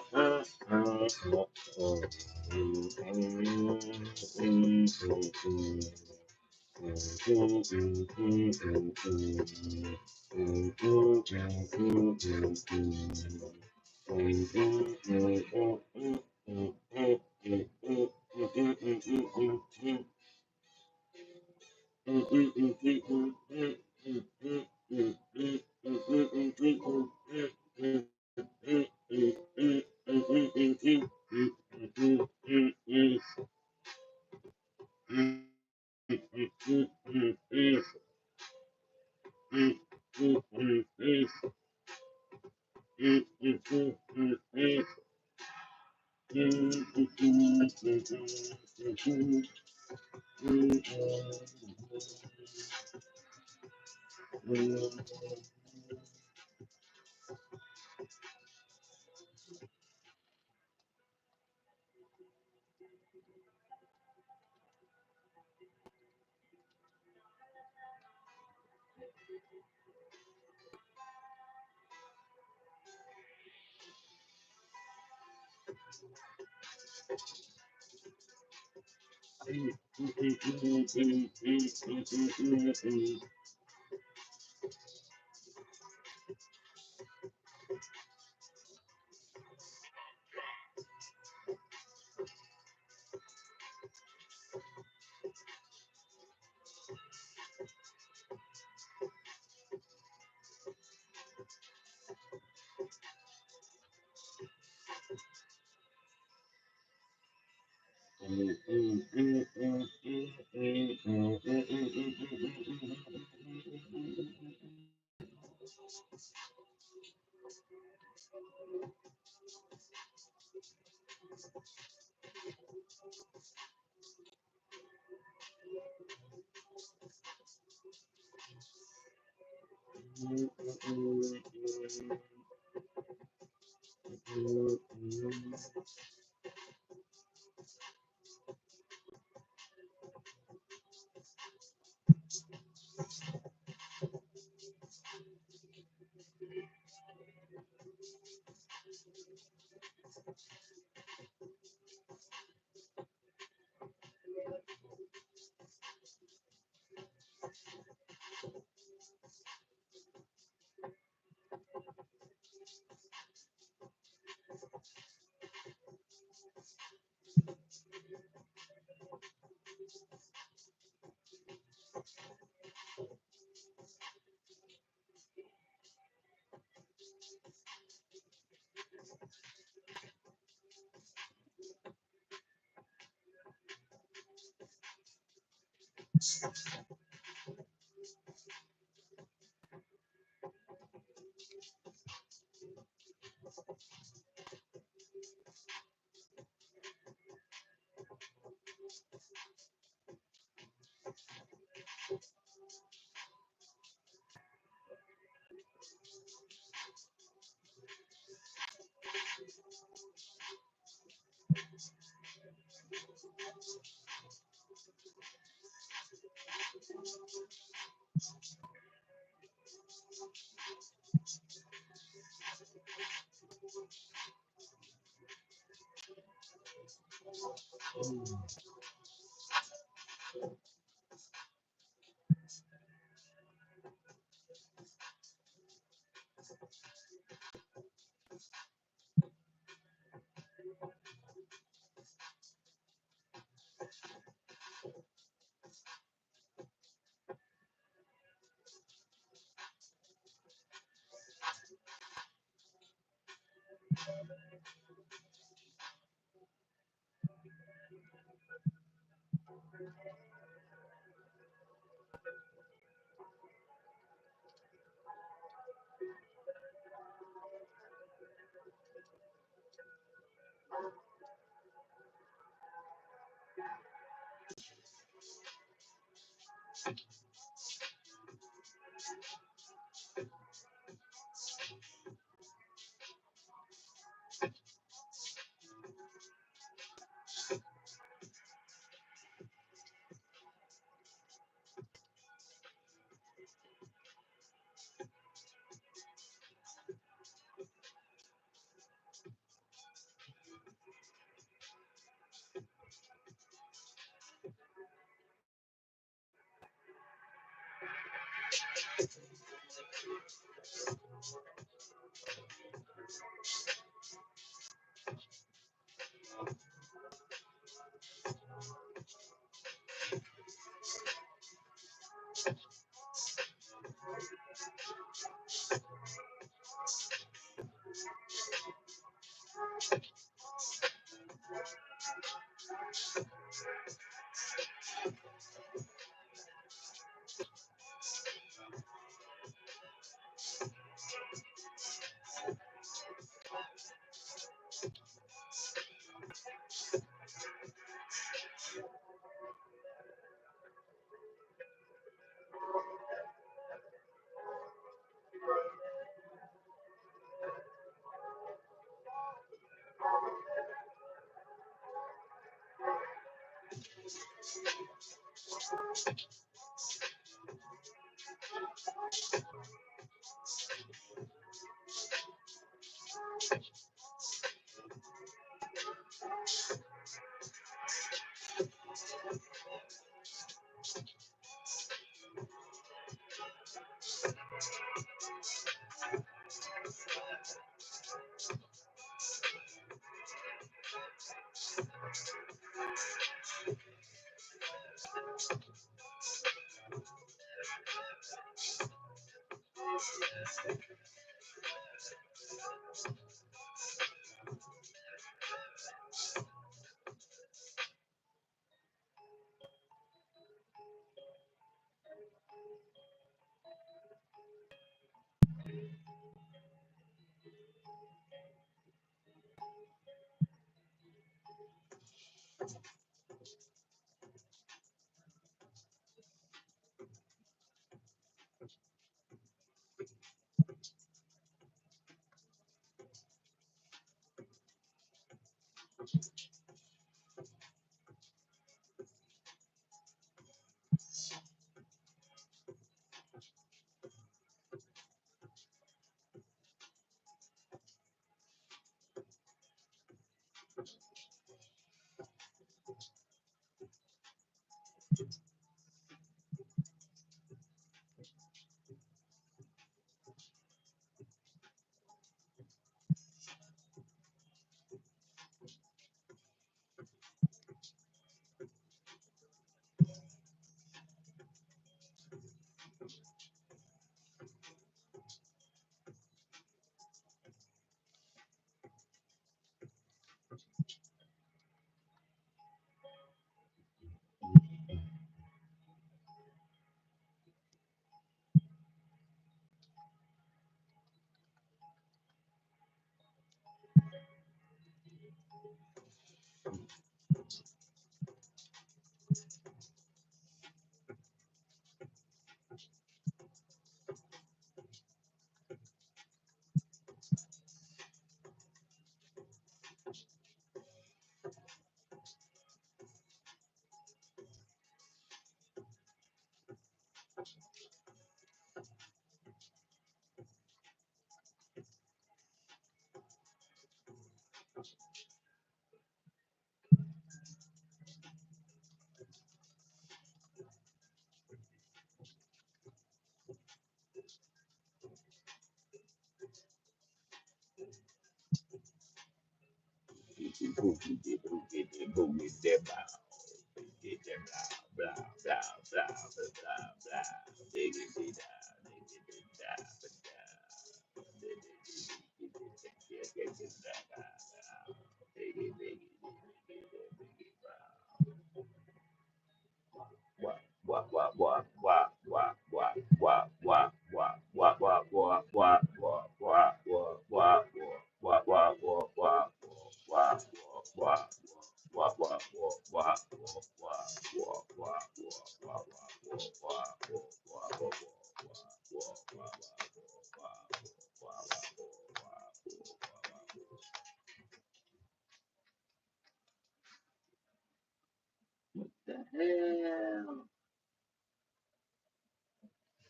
Hell,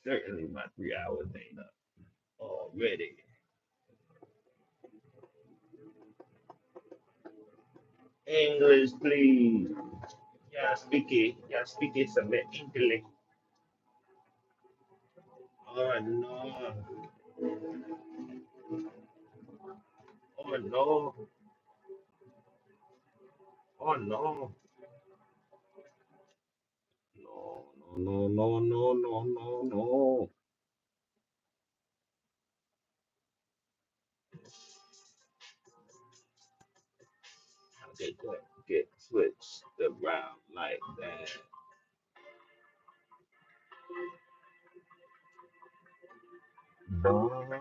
certainly my 3 hours ain't up already. English, please. Yeah, speak it. Yeah, speak it some English. Oh no. Oh no. Oh no. No, no, no, no, no, no, no. How they could get switched around like that? Boy,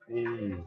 Mm.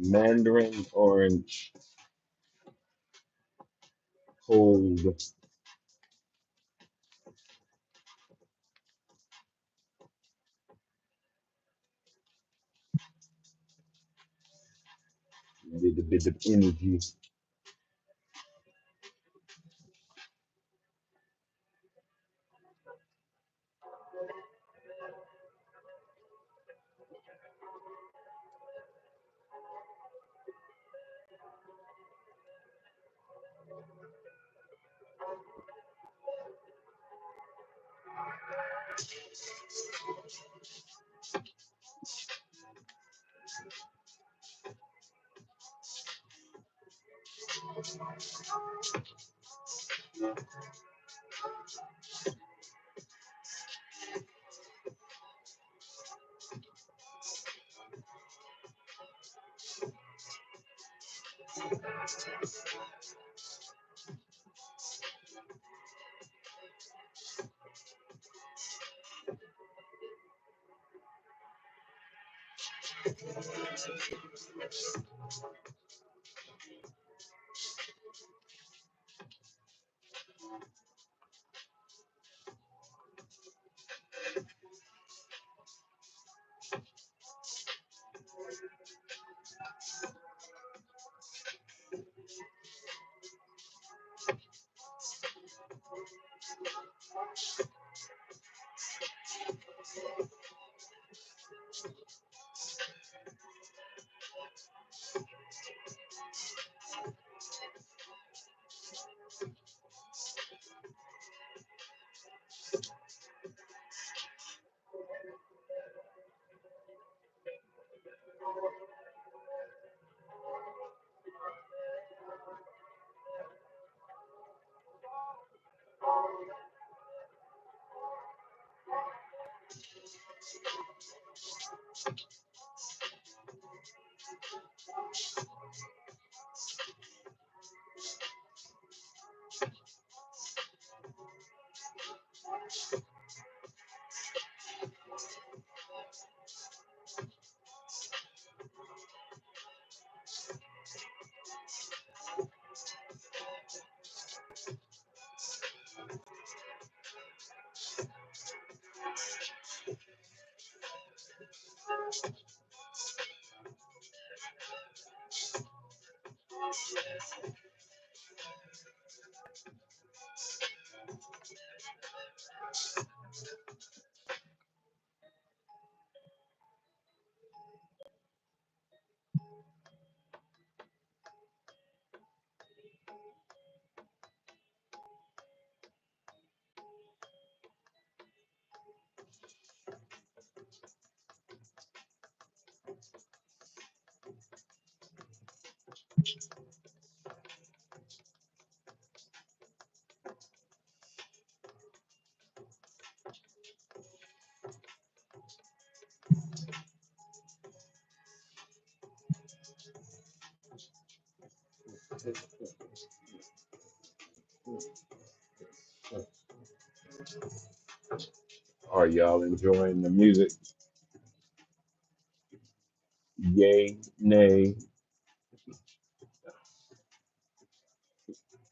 Mandarin orange cold. Need a bit of energy. Are y'all enjoying the music? Yay, nay.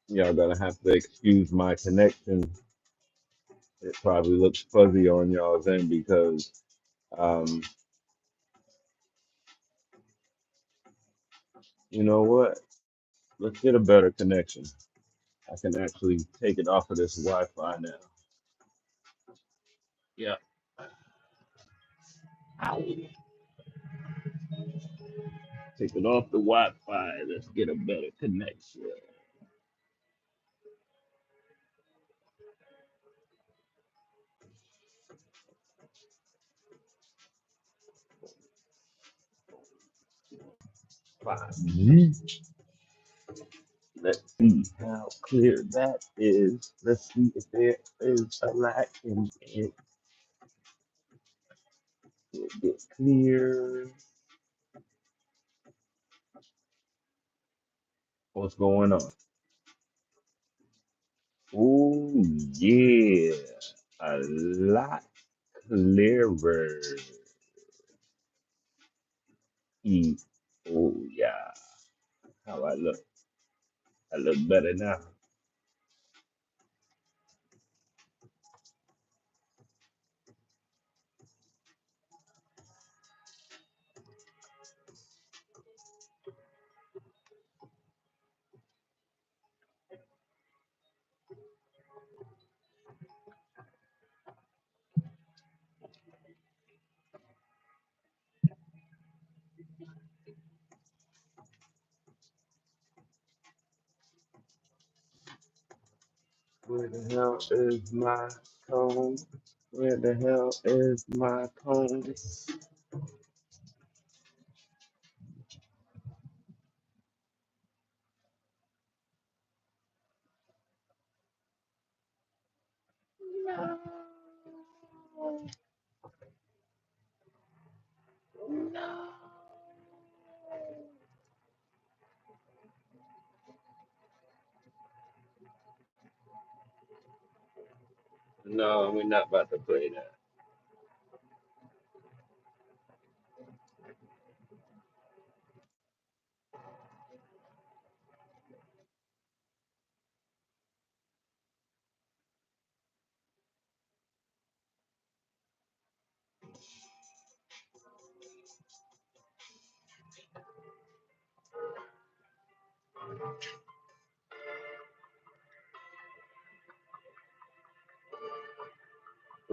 Y'all gonna have to excuse my connection. It probably looks fuzzy on y'all's end because um, you know what? Let's get a better connection. I can actually take it off of this Wi-Fi now. Yeah. Take it off the Wi-Fi. Let's get a better connection. Five. Let's see how clear that is. Let's see if there is a lack in it. Get clear. What's going on? Ooh, yeah. A lot clearer. Mm. Oh, yeah. How I look. I look better now. Where the hell is my comb? Where the hell is my comb? No, we're not about to play that.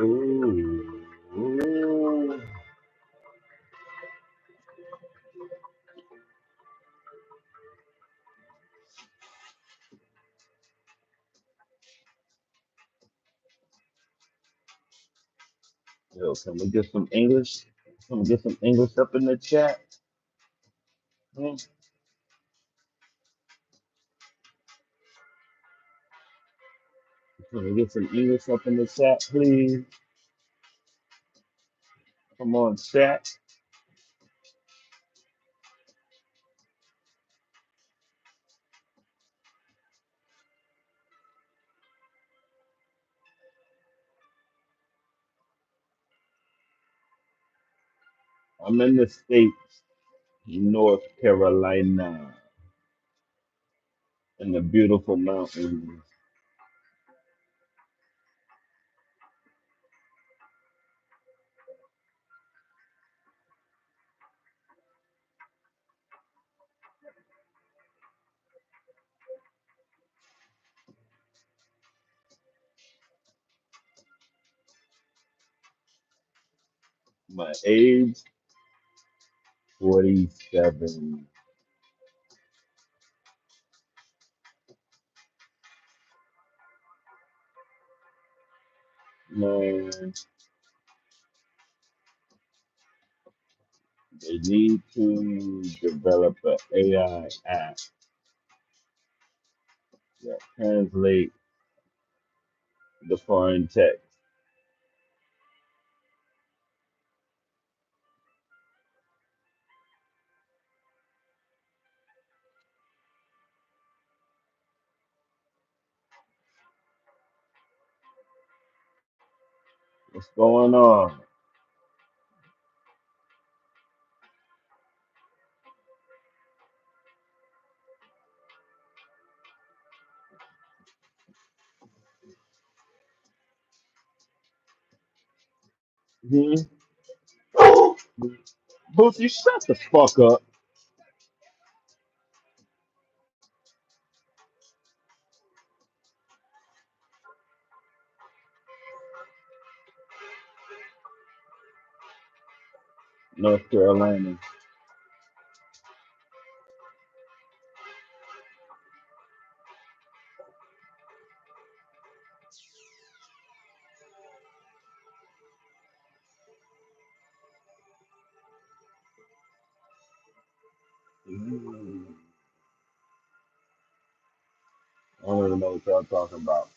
Ooh. Ooh. Yo, can we get some English? Can we get some English up in the chat? Hmm? Can we get some English up in the chat, please? Come on, chat. I'm in the States, North Carolina, in the beautiful mountains. My age, 47. Man, they need to develop an AI app that translate the foreign text. What's going on? Hmm? Boosie, shut the fuck up. North Carolina. Mm. I don't even know what y'all talking about.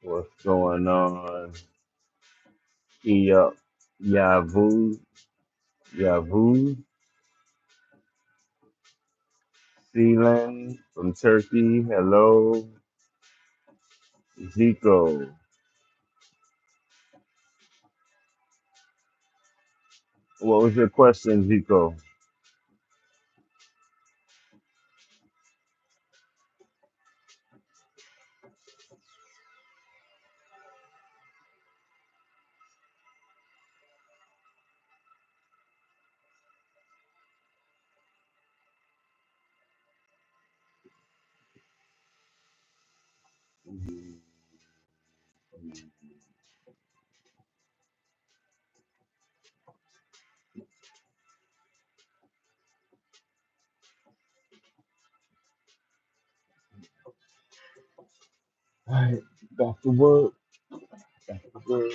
What's going on? Yavu, Yavu, Sealand from Turkey. Hello, Zico. What was your question, Zico? All right, back to work. Back to work.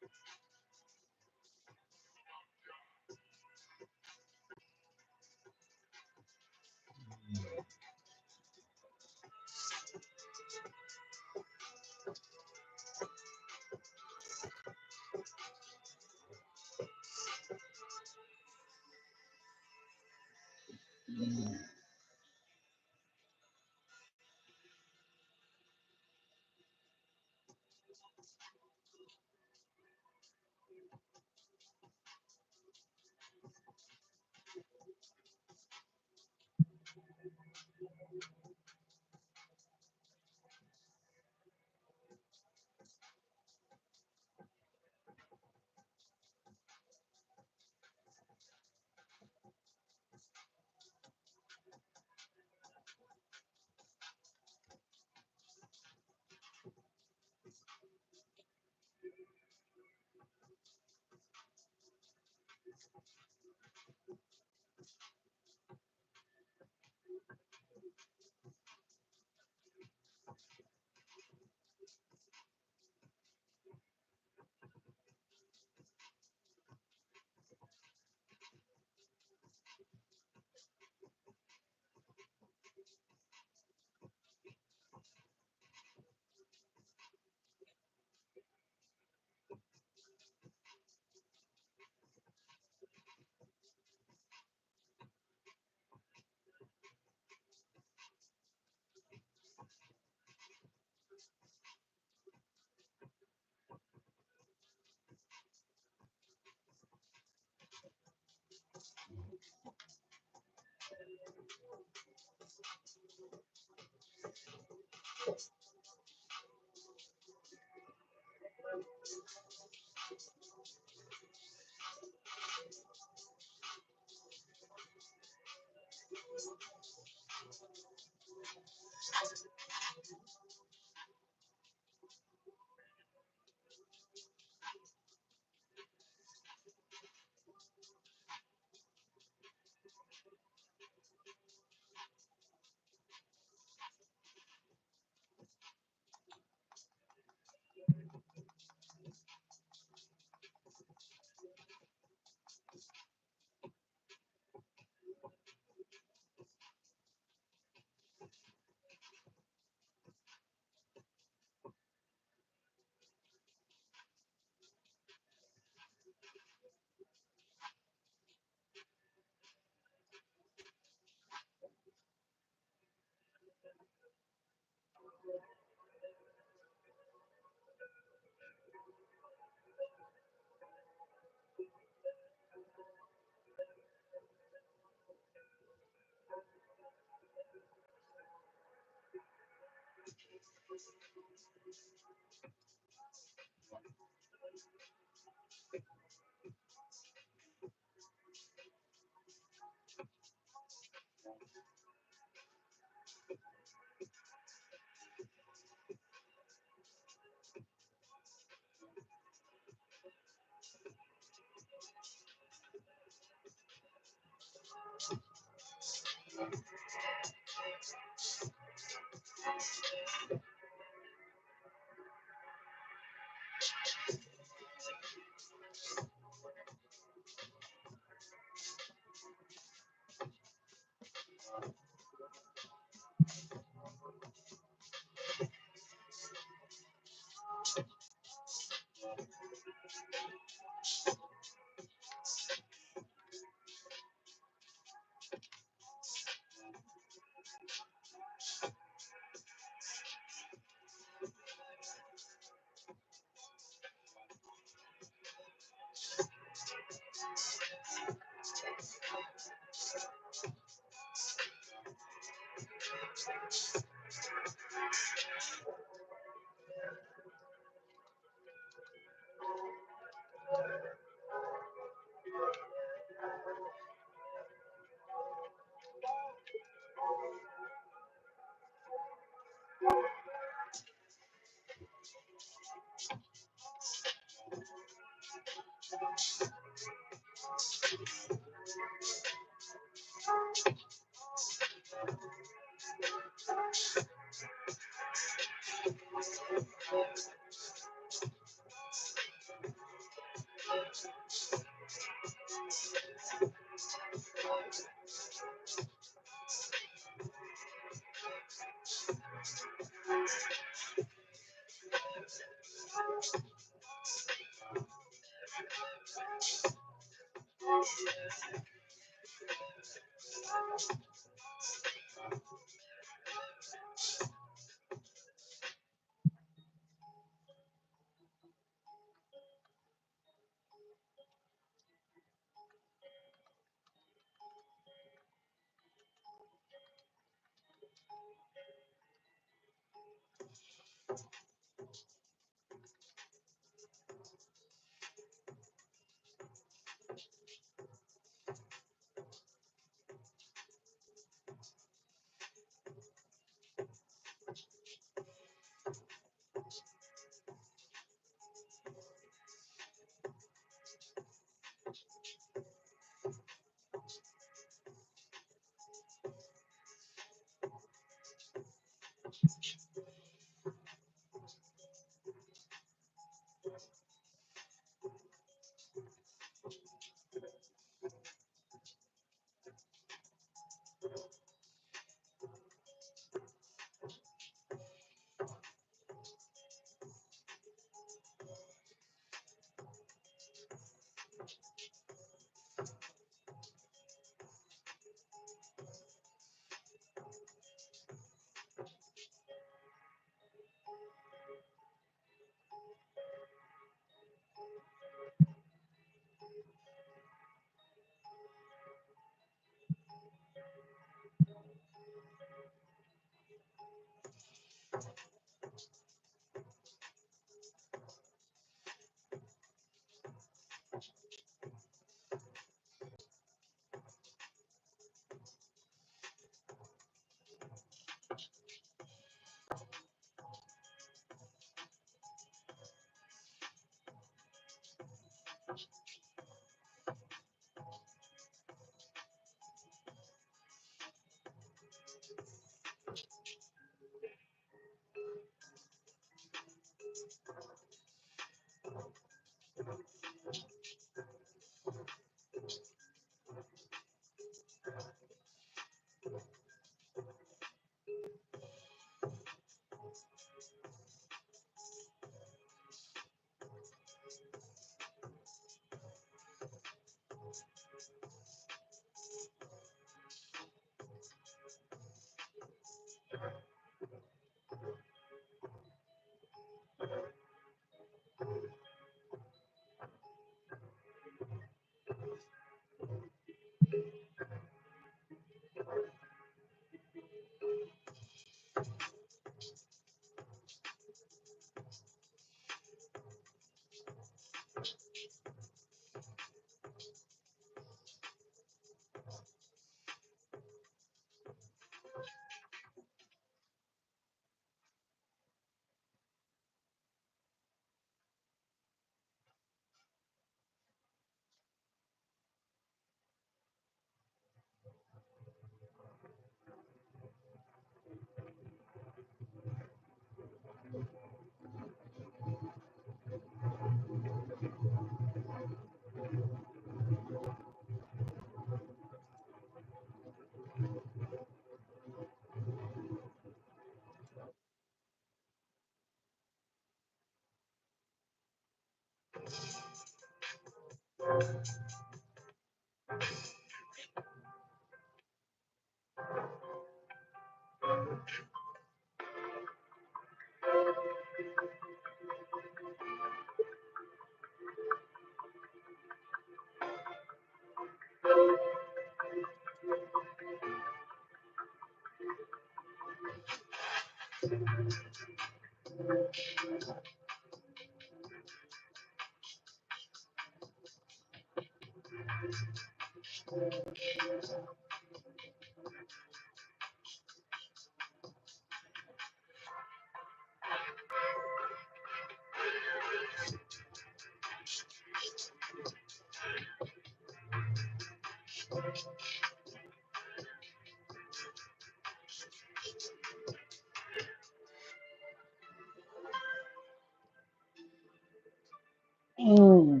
Oh,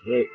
shit.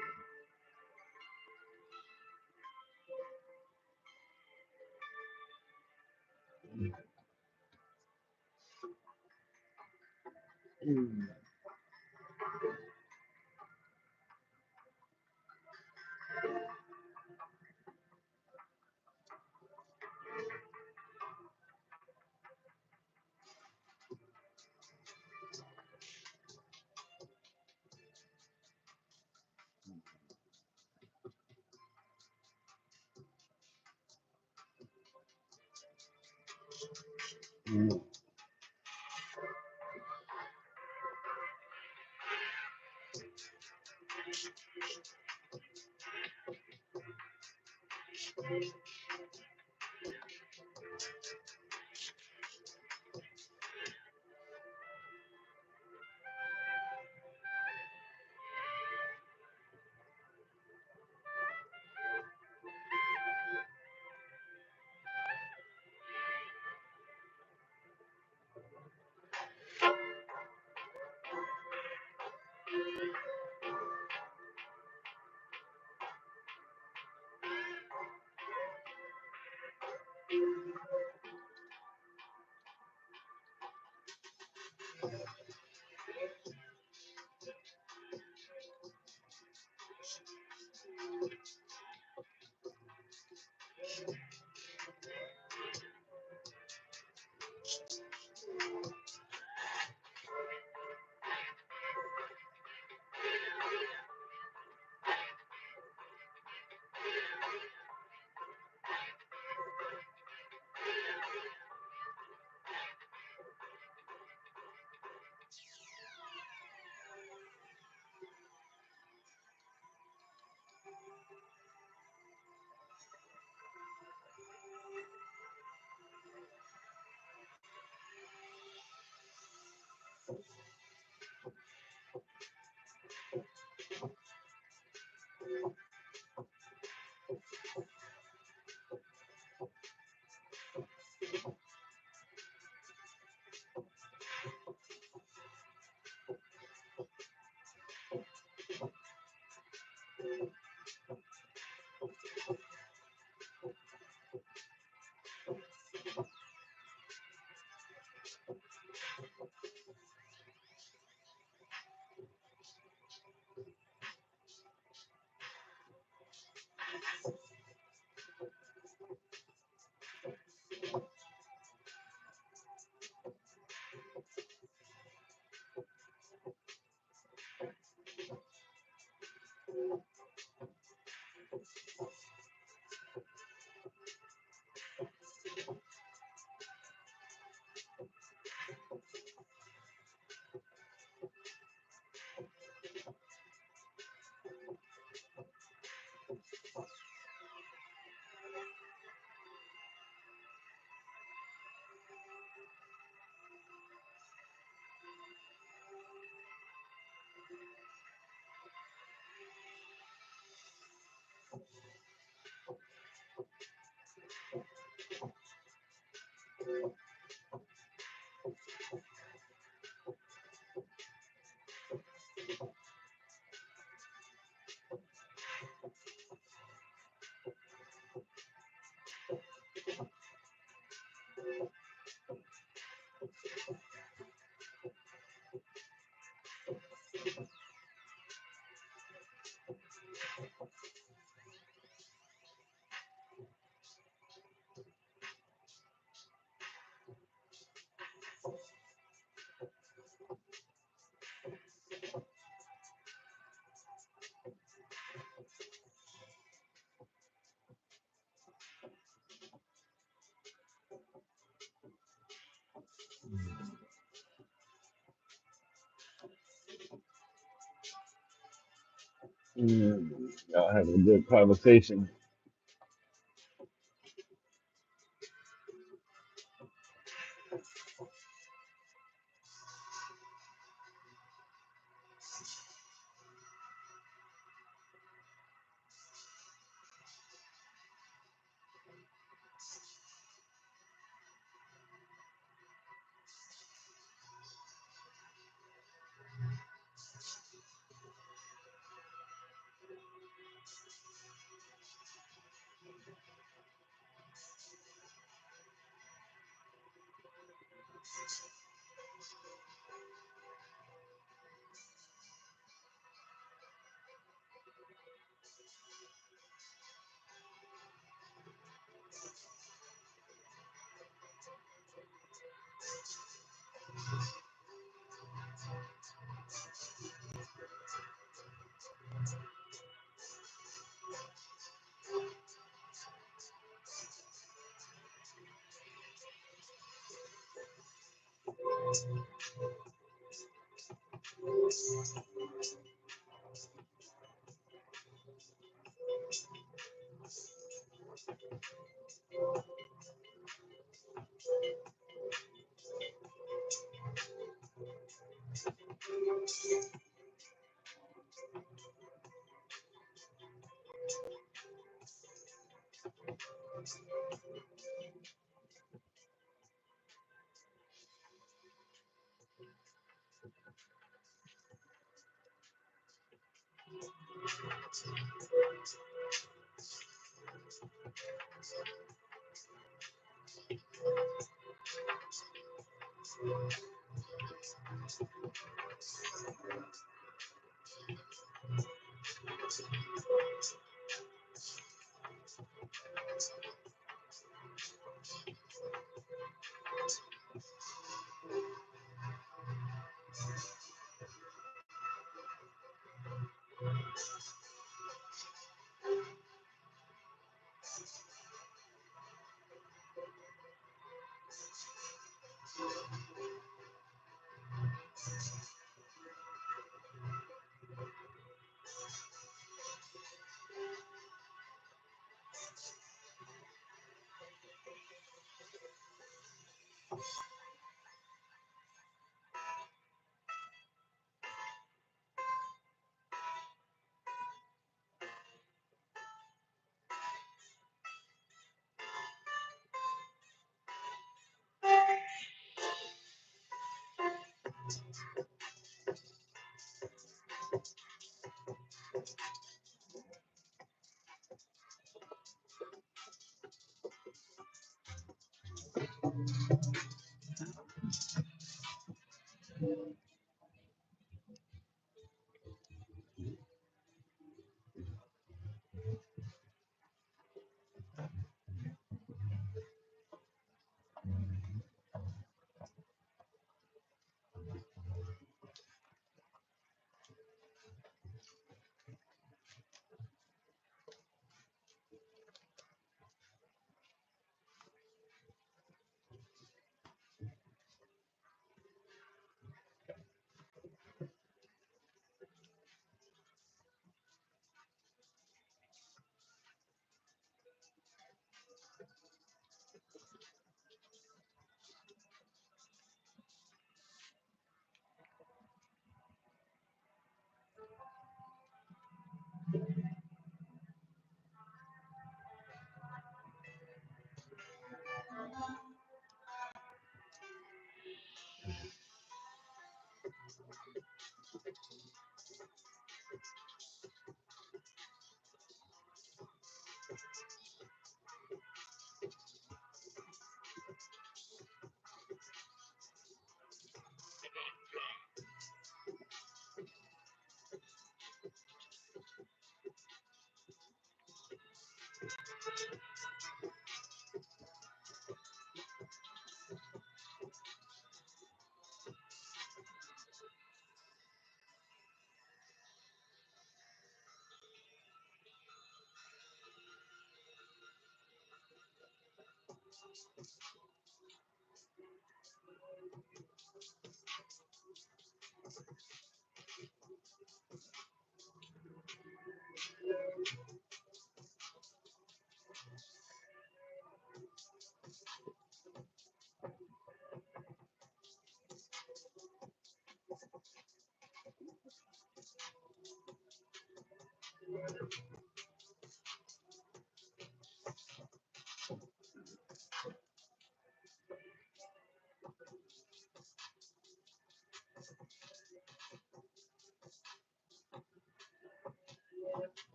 Y'all having a good conversation.